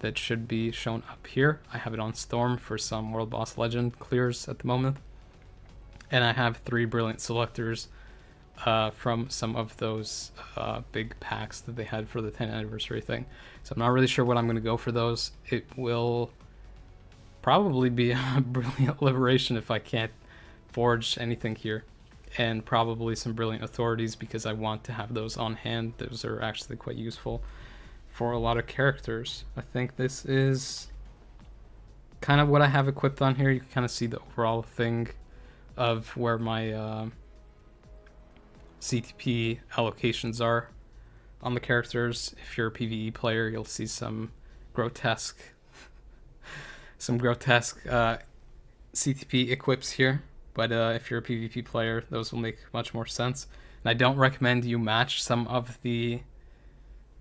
that should be shown up here. I have it on Storm for some World Boss Legend clears at the moment. And I have 3 brilliant selectors from some of those big packs that they had for the 10th anniversary thing. So I'm not really sure what I'm going to go for those. It will probably be a brilliant liberation if I can't forge anything here. And probably some brilliant authorities because I want to have those on hand. Those are actually quite useful for a lot of characters. I think this is kind of what I have equipped on here. You can kind of see the overall thing of where my CTP allocations are on the characters. If you're a PvE player, you'll see some grotesque CTP equips here. But if you're a PvP player, those will make much more sense. And I don't recommend you match some of the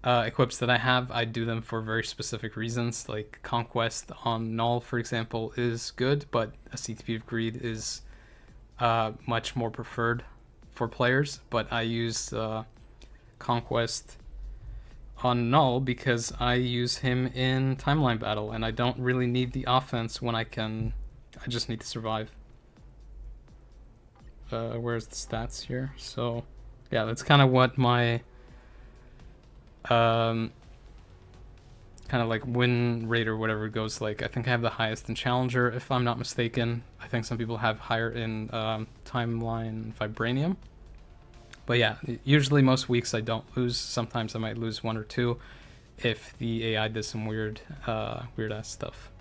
equips that I have. I do them for very specific reasons. Like Conquest on Null, for example, is good, but a CTP of Greed is much more preferred for players. But I use Conquest on Null because I use him in Timeline Battle, and I don't really need the offense when I just need to survive. Where's the stats here? So yeah, that's kind of what my kind of like win rate or whatever goes like. I think I have the highest in Challenger, if I'm not mistaken. I think some people have higher in Timeline Vibranium. But yeah, usually most weeks I don't lose. Sometimes I might lose 1 or 2 if the AI does some weird ass stuff,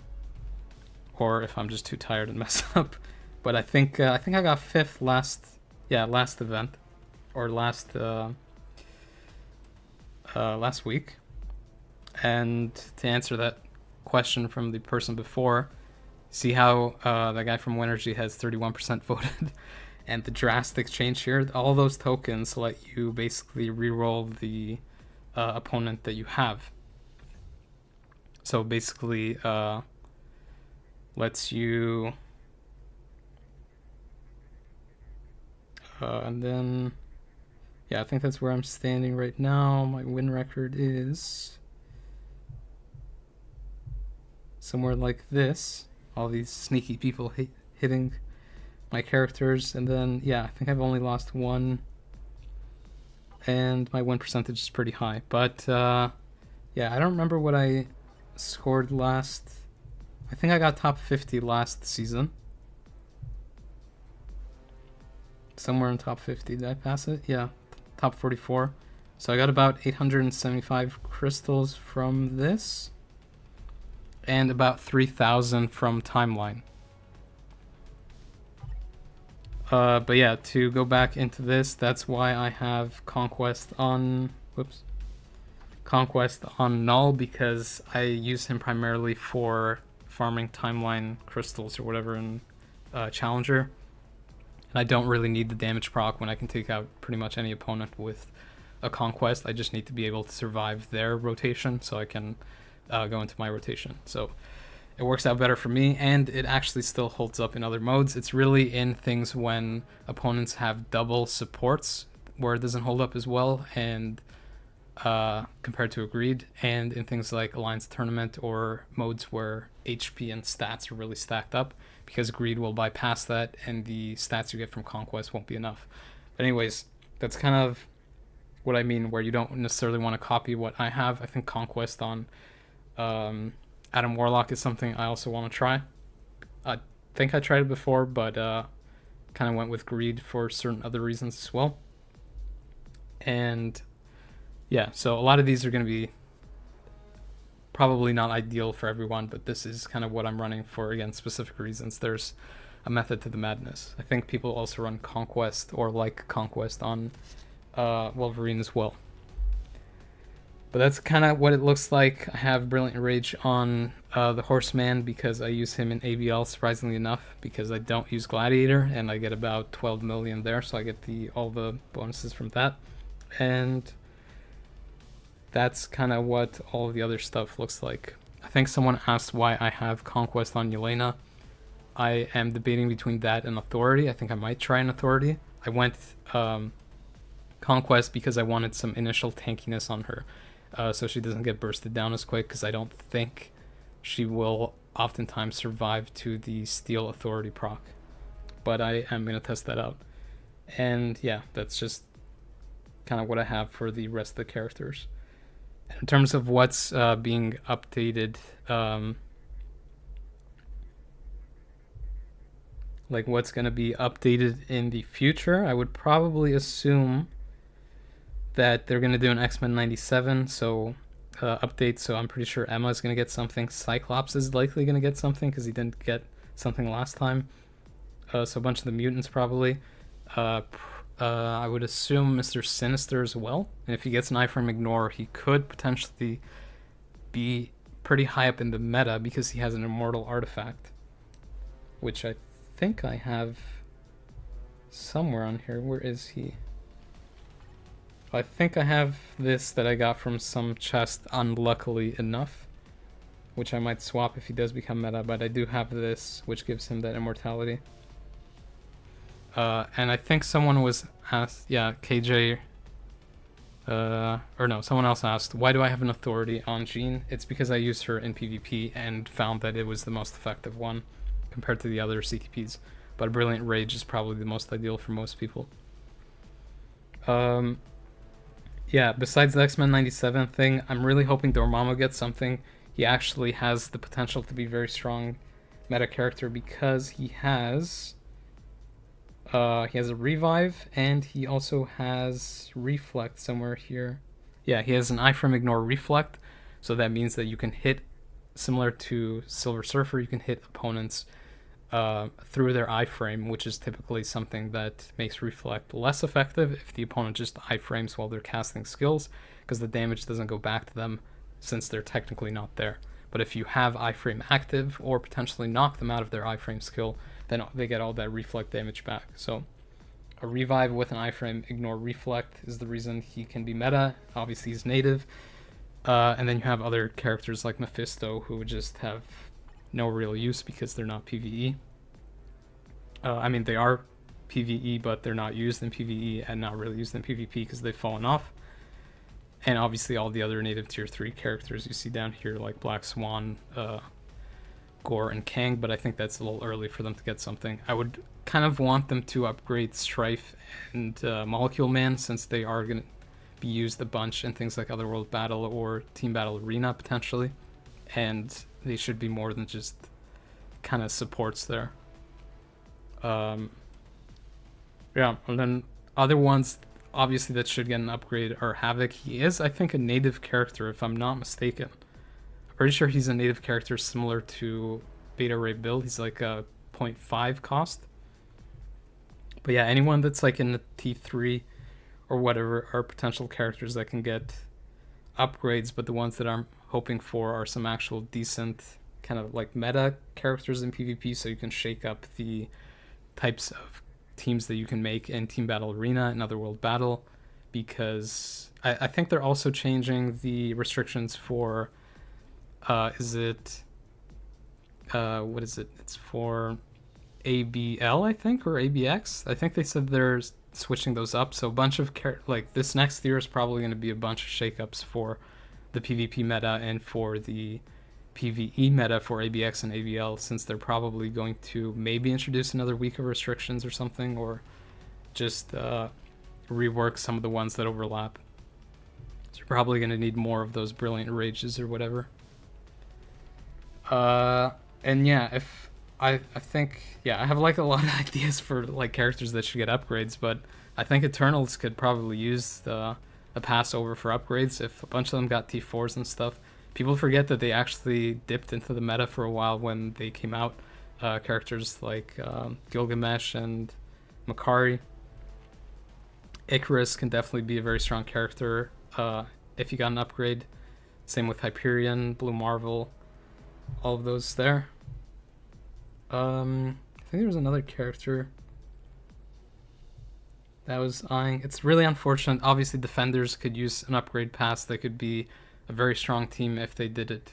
or if I'm just too tired and mess up. But I think I got 5th last event, or last week. And to answer that question from the person before, see how that guy from Winergy has 31% voted, and the drastic change here. All those tokens let you basically reroll the opponent that you have. So basically, lets you. And then, yeah, I think that's where I'm standing right now. My win record is somewhere like this. All these sneaky people hitting my characters. And then, yeah, I think I've only lost one and my win percentage is pretty high. But yeah, I don't remember what I scored last. I think I got top 50 last season. Somewhere in top 50. Did I pass it? Yeah, top 44. So I got about 875 crystals from this, and about 3,000 from Timeline. But yeah, to go back into this, that's why I have Conquest on... Whoops. Conquest on Null, because I use him primarily for farming Timeline crystals or whatever in Challenger. And I don't really need the damage proc when I can take out pretty much any opponent with a Conquest. I just need to be able to survive their rotation so I can go into my rotation. So it works out better for me, and it actually still holds up in other modes. It's really in things when opponents have double supports where it doesn't hold up as well, and compared to Agreed, and in things like Alliance Tournament or modes where HP and stats are really stacked up, because Greed will bypass that and the stats you get from Conquest won't be enough. But anyways, that's kind of what I mean, where you don't necessarily want to copy what I have. I think Conquest on Adam Warlock is something I also want to try. I think I tried it before, but kind of went with Greed for certain other reasons as well. And yeah, so a lot of these are going to be probably not ideal for everyone, but this is kind of what I'm running for, again, specific reasons. There's a method to the madness. I think people also run Conquest or like Conquest on Wolverine as well. But that's kind of what it looks like. I have Brilliant Rage on the Horseman because I use him in ABL, surprisingly enough, because I don't use Gladiator, and I get about 12 million there, so I get all the bonuses from that. And that's kind of what all of the other stuff looks like. I think someone asked why I have Conquest on Yelena. I am debating between that and Authority. I think I might try an Authority. I went Conquest because I wanted some initial tankiness on her, so she doesn't get bursted down as quick, because I don't think she will oftentimes survive to the Steel Authority proc. But I am going to test that out. And yeah, that's just kind of what I have for the rest of the characters. In terms of what's being updated, like what's going to be updated in the future, I would probably assume that they're going to do an X-Men 97 update, so I'm pretty sure Emma's going to get something. Cyclops is likely going to get something because he didn't get something last time. So a bunch of the mutants probably. I would assume Mr. Sinister as well. And if he gets an iframe ignore, he could potentially be pretty high up in the meta because he has an immortal artifact, which I think I have somewhere on here. Where is he? I think I have this that I got from some chest, unluckily enough, which I might swap if he does become meta, but I do have this, which gives him that immortality. And I think someone was asked, yeah, KJ, or no, someone else asked, why do I have an Authority on Jean? It's because I used her in PvP and found that it was the most effective one compared to the other CTPs. But Brilliant Rage is probably the most ideal for most people. Yeah, besides the X-Men 97 thing, I'm really hoping Dormammu gets something. He actually has the potential to be a very strong meta character because he has a revive, and he also has reflect somewhere here. Yeah, he has an iframe ignore reflect, so that means that you can hit, similar to Silver Surfer, you can hit opponents through their iframe, which is typically something that makes reflect less effective if the opponent just iframes while they're casting skills, because the damage doesn't go back to them since they're technically not there. But if you have iframe active or potentially knock them out of their iframe skill, then they get all that reflect damage back. So a revive with an iframe ignore reflect is the reason he can be meta. Obviously he's native. And then you have other characters like Mephisto who just have no real use because they're not PvE. I mean, they are PvE, but they're not used in PvE and not really used in PvP because they've fallen off. And obviously all the other native tier 3 characters you see down here, like Black Swan, Gore, and Kang, but I think that's a little early for them to get something. I would kind of want them to upgrade Strife and Molecule Man, since they are going to be used a bunch in things like Otherworld Battle or Team Battle Arena potentially, and they should be more than just kind of supports there. Yeah, and then other ones obviously that should get an upgrade are Havoc. He is, I think, a native character if I'm not mistaken. I'm pretty sure he's a native character similar to Beta Ray Bill. He's like a 0.5 cost. But yeah, anyone that's like in the T3 or whatever are potential characters that can get upgrades, but the ones that I'm hoping for are some actual decent kind of like meta characters in PvP, so you can shake up the types of teams that you can make in Team Battle Arena and Otherworld Battle, because I think they're also changing the restrictions for what is it? It's for ABL, I think, or ABX. I think they said they're switching those up. So a bunch of like this next year is probably going to be a bunch of shakeups for the PvP meta and for the PvE meta for ABX and ABL, since they're probably going to maybe introduce another week of restrictions or something, or just rework some of the ones that overlap. So you're probably going to need more of those Brilliant Rages or whatever. And yeah, if I think, yeah, I have like a lot of ideas for like characters that should get upgrades, but I think Eternals could probably use a Passover for upgrades if a bunch of them got T4s and stuff. People forget that they actually dipped into the meta for a while when they came out. Characters like Gilgamesh and Makari. Icarus can definitely be a very strong character if you got an upgrade. Same with Hyperion, Blue Marvel, all of those there. I think there was another character that was eyeing. It's really unfortunate. Obviously, Defenders could use an upgrade pass. They could be a very strong team if they did it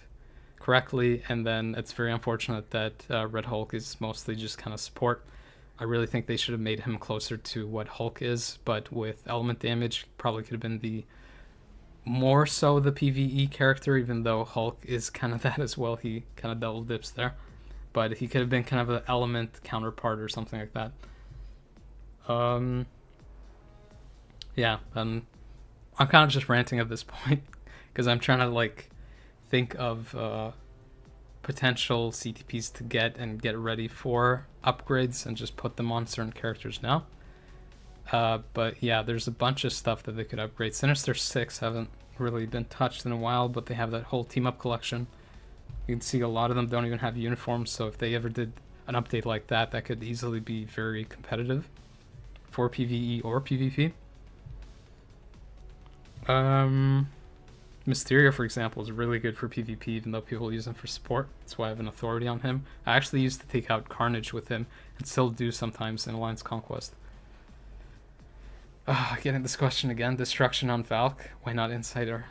correctly, and then it's very unfortunate that Red Hulk is mostly just kind of support. I really think they should have made him closer to what Hulk is, but with element damage, probably could have been the more so the PvE character, even though Hulk is kind of that as well. He kind of double dips there, but he could have been kind of an element counterpart or something like that. Yeah, I'm kind of just ranting at this point because I'm trying to like think of potential CTPs to get and get ready for upgrades and just put them on certain characters now. But yeah, there's a bunch of stuff that they could upgrade. Sinister 6 haven't really been touched in a while, but they have that whole team up collection. You can see a lot of them don't even have uniforms, so if they ever did an update like that, that could easily be very competitive for PvE or PvP. Mysterio, for example, is really good for PvP, even though people use him for support. That's why I have an authority on him. I actually used to take out Carnage with him, and still do sometimes in Alliance Conquest. Getting this question again. Destruction on Valk. Why not Insider?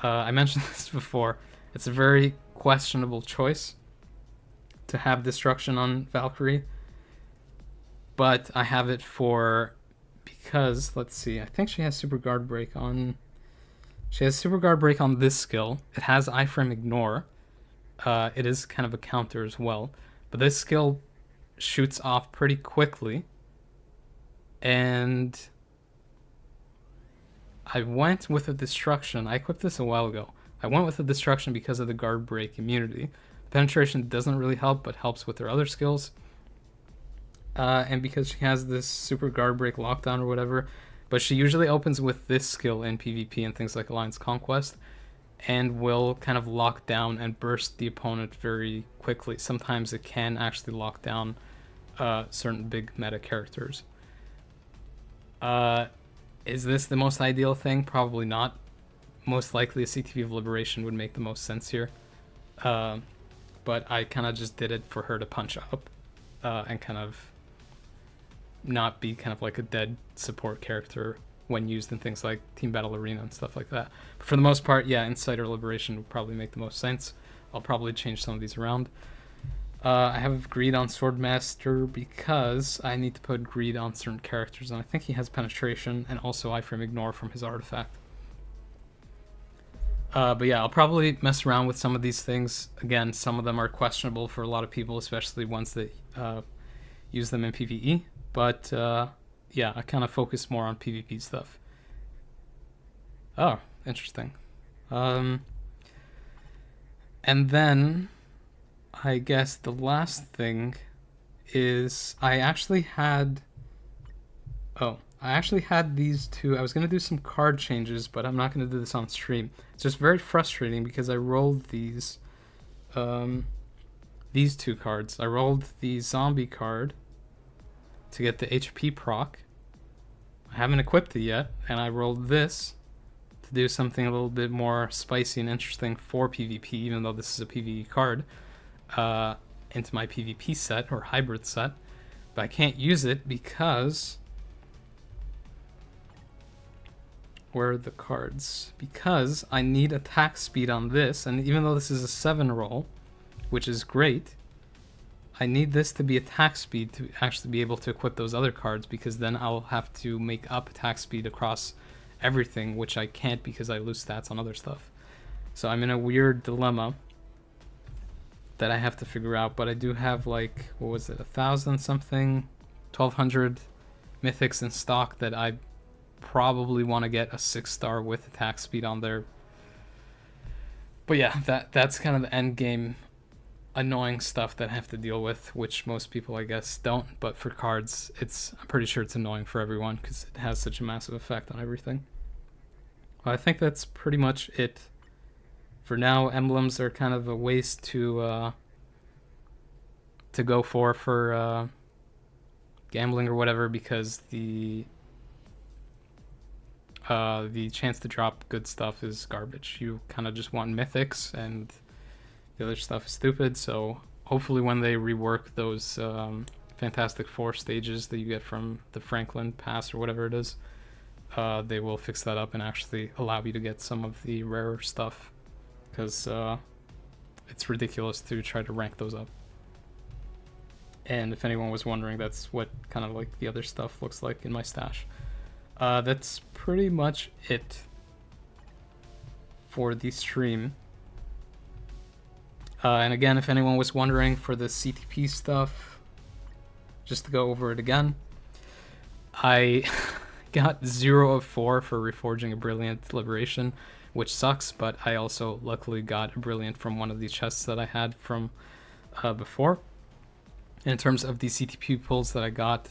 I mentioned this before. It's a very questionable choice to have Destruction on Valkyrie. But I have it because, let's see, I think she has Super Guard Break on... She has Super Guard Break on this skill. It has iframe Ignore. It is kind of a counter as well. But this skill shoots off pretty quickly. And I went with a Destruction. I equipped this a while ago. I went with the Destruction because of the Guard Break immunity. Penetration doesn't really help, but helps with her other skills. And because she has this Super Guard Break lockdown or whatever, but she usually opens with this skill in PvP and things like Alliance Conquest, and will kind of lock down and burst the opponent very quickly. Sometimes it can actually lock down certain big meta characters. Is this the most ideal thing? Probably not. Most likely a CTP of Liberation would make the most sense here. But I kind of just did it for her to punch up and kind of not be kind of like a dead support character when used in things like Team Battle Arena and stuff like that. But for the most part, yeah, Insider Liberation would probably make the most sense. I'll probably change some of these around. I have Greed on Swordmaster because I need to put Greed on certain characters, and I think he has Penetration and also iframe Ignore from his artifact. But yeah, I'll probably mess around with some of these things. Again, some of them are questionable for a lot of people, especially ones that use them in PvE. But yeah, I kind of focus more on PvP stuff. Oh, interesting. Um, and then I guess the last thing is I actually had these two. I was going to do some card changes, but I'm not going to do this on stream. It's just very frustrating because I rolled these two cards. I rolled the zombie card to get the HP proc. I haven't equipped it yet, and I rolled this to do something a little bit more spicy and interesting for PvP, even though this is a PvE card, into my PvP set or hybrid set. But I can't use it because... Where are the cards? Because I need attack speed on this, and even though this is a 7 roll, which is great, I need this to be attack speed to actually be able to equip those other cards, because then I'll have to make up attack speed across everything, which I can't because I lose stats on other stuff. So I'm in a weird dilemma that I have to figure out, but I do have like, what was it, 1,000 something, 1,200 mythics in stock that I probably want to get a 6-star with attack speed on there. But yeah, that's kind of the end game annoying stuff that I have to deal with, which most people I guess don't, but for cards I'm pretty sure it's annoying for everyone because it has such a massive effect on everything. Well, I think that's pretty much it for now. Emblems are kind of a waste to go for gambling or whatever, because the chance to drop good stuff is garbage. You kind of just want mythics, and the other stuff is stupid. So hopefully when they rework those Fantastic Four stages that you get from the Franklin Pass or whatever it is, they will fix that up and actually allow you to get some of the rarer stuff, because it's ridiculous to try to rank those up. And if anyone was wondering, that's what kind of like the other stuff looks like in my stash. That's pretty much it for the stream. And again, if anyone was wondering, for the CTP stuff, just to go over it again, I got 0 of 4 for Reforging a Brilliant Liberation, which sucks, but I also luckily got a Brilliant from one of the chests that I had from before. In terms of the CTP pulls that I got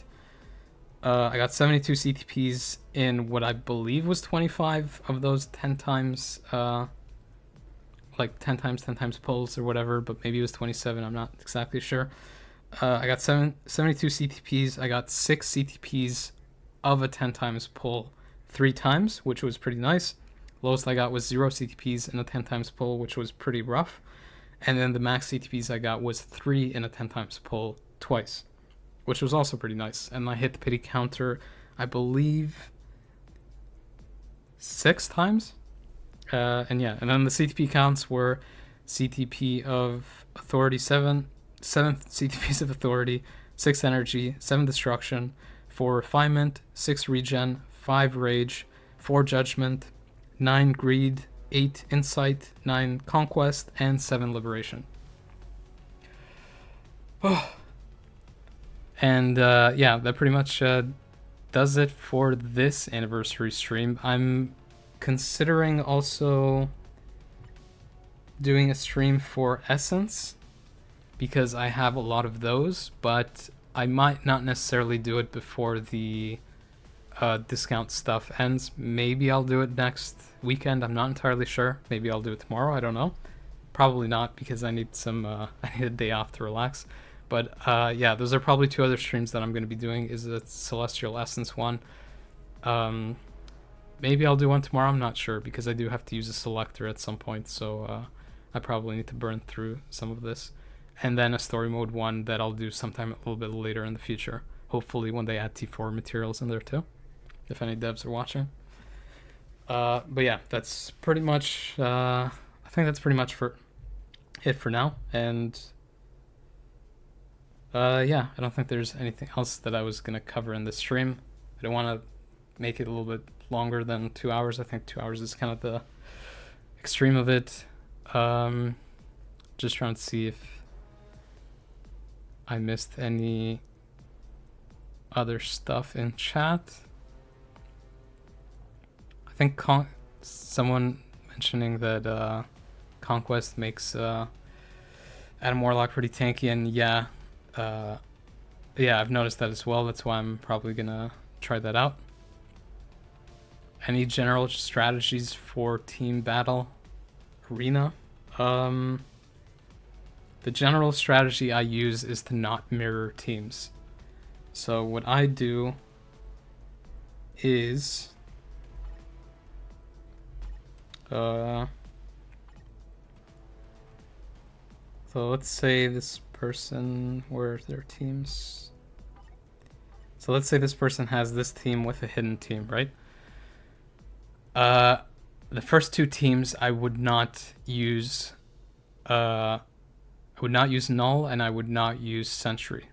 72 CTPs in what I believe was 25 of those 10 times, like 10 times pulls or whatever, but maybe it was 27, I'm not exactly sure. I got 72 CTPs. I got 6 CTPs of a 10 times pull 3 times, which was pretty nice. Lowest I got was 0 CTPs in a 10 times pull, which was pretty rough. And then the max CTPs I got was 3 in a 10 times pull twice, which was also pretty nice. And I hit the pity counter, I believe, 6 times. And then the CTP counts were CTP of Authority 7 CTPs of Authority, 6 Energy, 7 Destruction, 4 Refinement, 6 Regen, 5 Rage, 4 Judgment, 9 Greed, 8 Insight, 9 Conquest, and 7 Liberation. And yeah, that pretty much does it for this anniversary stream. I'm considering also doing a stream for Essence, because I have a lot of those, but I might not necessarily do it before the discount stuff ends. Maybe I'll do it next weekend. I'm not entirely sure. Maybe I'll do it tomorrow. I don't know. Probably not, because I need I need a day off to relax. But yeah, those are probably 2 other streams that I'm going to be doing. Is a Celestial Essence one. Maybe I'll do one tomorrow. I'm not sure, because I do have to use a selector at some point. So I probably need to burn through some of this. And then a story mode one that I'll do sometime a little bit later in the future. Hopefully when they add T4 materials in there too, if any devs are watching. But yeah, that's pretty much, I think that's pretty much for it for now. And yeah, I don't think there's anything else that I was going to cover in this stream. I don't want to make it a little bit longer than 2 hours. I think 2 hours is kind of the extreme of it. Just trying to see if I missed any other stuff in chat. I think someone mentioning that Conquest makes Adam Warlock pretty tanky, and yeah, I've noticed that as well. That's why I'm probably gonna try that out. Any general strategies for team battle arena? The general strategy I use is to not mirror teams. So what I do is so let's say this person, where are their teams? So let's say this person has this team with a hidden team, right? The first two teams I would not use null, and I would not use sentry,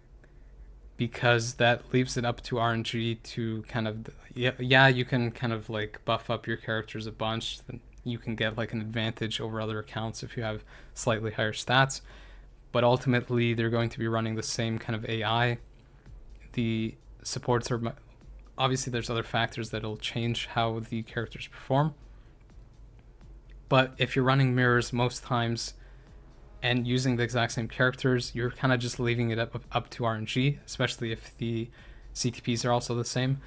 because that leaves it up to RNG to kind of, you can kind of like buff up your characters a bunch. You can get like an advantage over other accounts if you have slightly higher stats, but ultimately they're going to be running the same kind of AI. The supports are, obviously there's other factors that'll change how the characters perform, but if you're running mirrors most times and using the exact same characters, you're kind of just leaving it up to RNG, especially if the CTPs are also the same.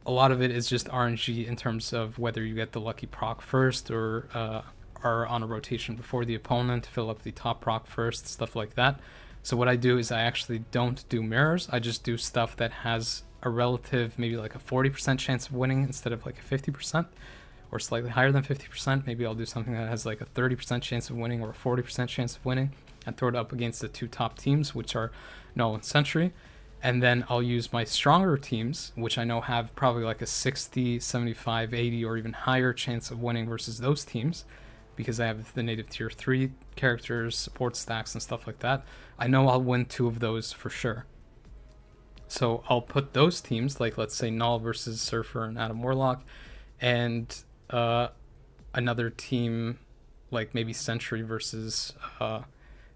A lot of it is just RNG in terms of whether you get the lucky proc first or are on a rotation before the opponent, fill up the top proc first, stuff like that. So what I do is I actually don't do mirrors. I just do stuff that has a relative, maybe like a 40% chance of winning instead of like a 50%, or slightly higher than 50%. Maybe I'll do something that has like a 30% chance of winning or a 40% chance of winning, and throw it up against the two top teams, which are Null and Sentry. And then I'll use my stronger teams, which I know have probably like a 60, 75, 80, or even higher chance of winning versus those teams, because I have the native tier 3 characters, support stacks, and stuff like that. I know I'll win 2 of those for sure. So I'll put those teams, like let's say Null versus Surfer and Adam Warlock, and another team like maybe Sentry versus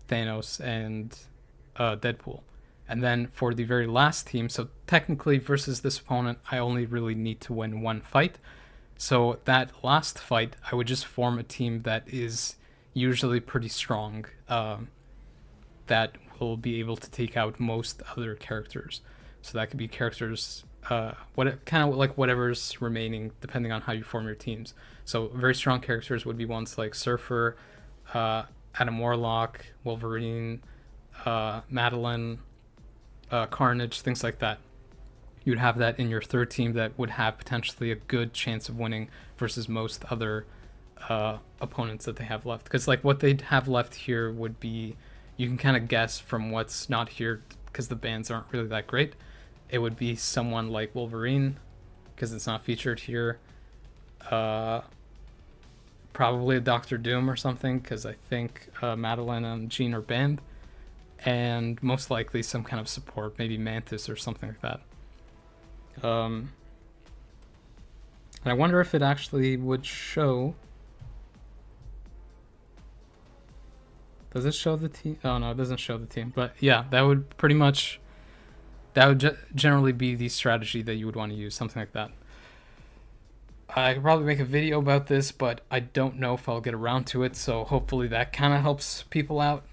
Thanos and Deadpool. And then for the very last team, so technically versus this opponent, I only really need to win one fight. So that last fight, I would just form a team that is usually pretty strong, that will be able to take out most other characters. So that could be characters, kind of like whatever's remaining, depending on how you form your teams. So very strong characters would be ones like Surfer, Adam Warlock, Wolverine, Madeline, Carnage, things like that. You'd have that in your third team that would have potentially a good chance of winning versus most other opponents that they have left. Because like what they'd have left here would be, you can kind of guess from what's not here because the bans aren't really that great. It would be someone like Wolverine, because it's not featured here. Probably a Doctor Doom or something, because I think Madeline and Jean are banned. And most likely some kind of support, maybe Mantis or something like that. And I wonder if it actually would show. Does it show the team? Oh no, it doesn't show the team. But yeah, that would pretty much, generally be the strategy that you would want to use, something like that. I could probably make a video about this, but I don't know if I'll get around to it. So hopefully that kind of helps people out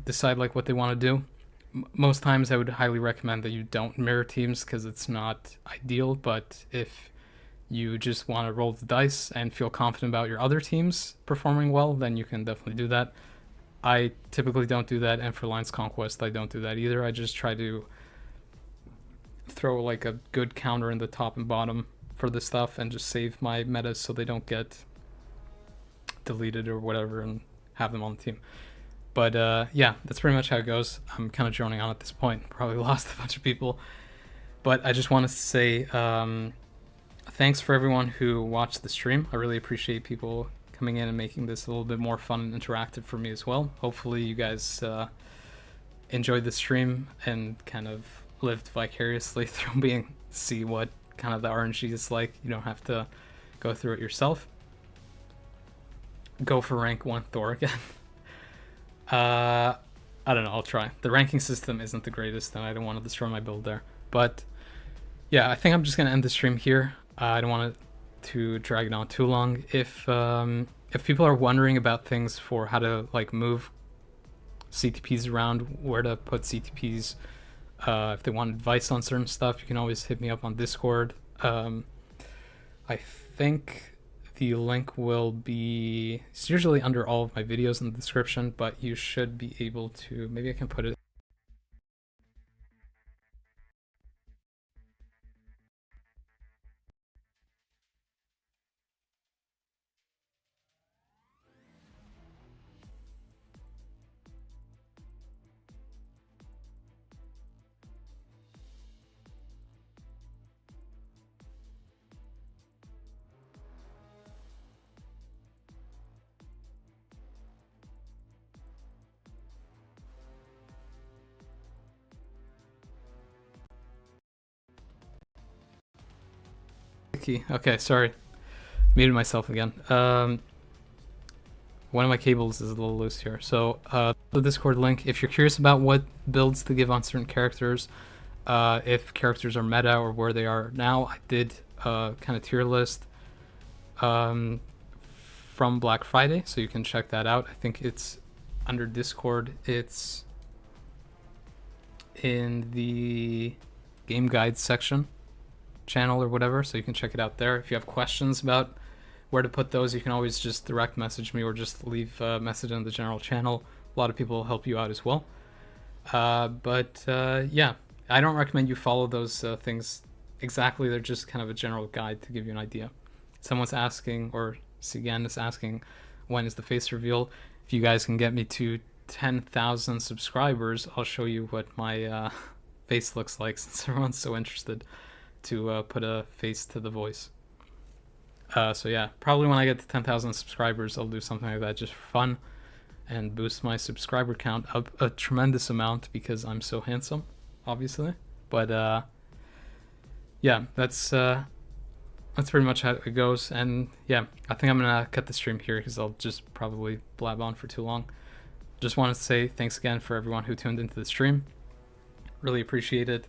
decide like what they want to do. Most times I would highly recommend that you don't mirror teams because it's not ideal, but if you just want to roll the dice and feel confident about your other teams performing well, then you can definitely do that. I typically don't do that, and for Lines Conquest I don't do that either. I just try to throw like a good counter in the top and bottom for this stuff and just save my metas so they don't get deleted or whatever, and have them on the team. But yeah, that's pretty much how it goes. I'm kind of droning on at this point. Probably lost a bunch of people. But I just want to say thanks for everyone who watched the stream. I really appreciate people coming in and making this a little bit more fun and interactive for me as well. Hopefully you guys enjoyed the stream and kind of lived vicariously through being, see what kind of the RNG is like. You don't have to go through it yourself. Go for rank 1 Thor again. I don't know, I'll try. The ranking system isn't the greatest, and I don't want to destroy my build there. But yeah, I think I'm just going to end the stream here. I don't want to to drag it on too long. If people are wondering about things for how to like move CTPs around, where to put CTPs, if they want advice on certain stuff, you can always hit me up on Discord. I think the link will be, it's usually under all of my videos in the description, but you should be able to, maybe I can put it. Okay, sorry. Muted myself again. One of my cables is a little loose here. So the Discord link, if you're curious about what builds to give on certain characters, if characters are meta or where they are now, I did kind of tier list from Black Friday, so you can check that out. I think it's under Discord. It's in the game guides section channel or whatever, so you can check it out there. If you have questions about where to put those, you can always just direct message me or just leave a message in the general channel. A lot of people will help you out as well. Yeah, I don't recommend you follow those things exactly. They're just kind of a general guide to give you an idea. Someone's asking, or Sigan is asking, when is the face reveal? If you guys can get me to 10,000 subscribers, I'll show you what my face looks like, since everyone's so interested to put a face to the voice. So yeah, probably when I get to 10,000 subscribers, I'll do something like that just for fun and boost my subscriber count up a tremendous amount because I'm so handsome, obviously. But yeah, that's pretty much how it goes. And yeah, I think I'm gonna cut the stream here because I'll just probably blab on for too long. Just wanted to say thanks again for everyone who tuned into the stream. Really appreciate it.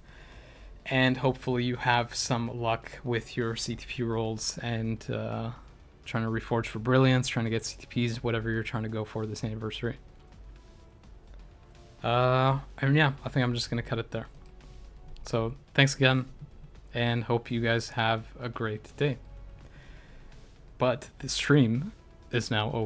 And hopefully you have some luck with your CTP rolls and trying to reforge for brilliance, trying to get CTPs, whatever you're trying to go for this anniversary. And yeah, I think I'm just going to cut it there. So thanks again, and hope you guys have a great day. But the stream is now over.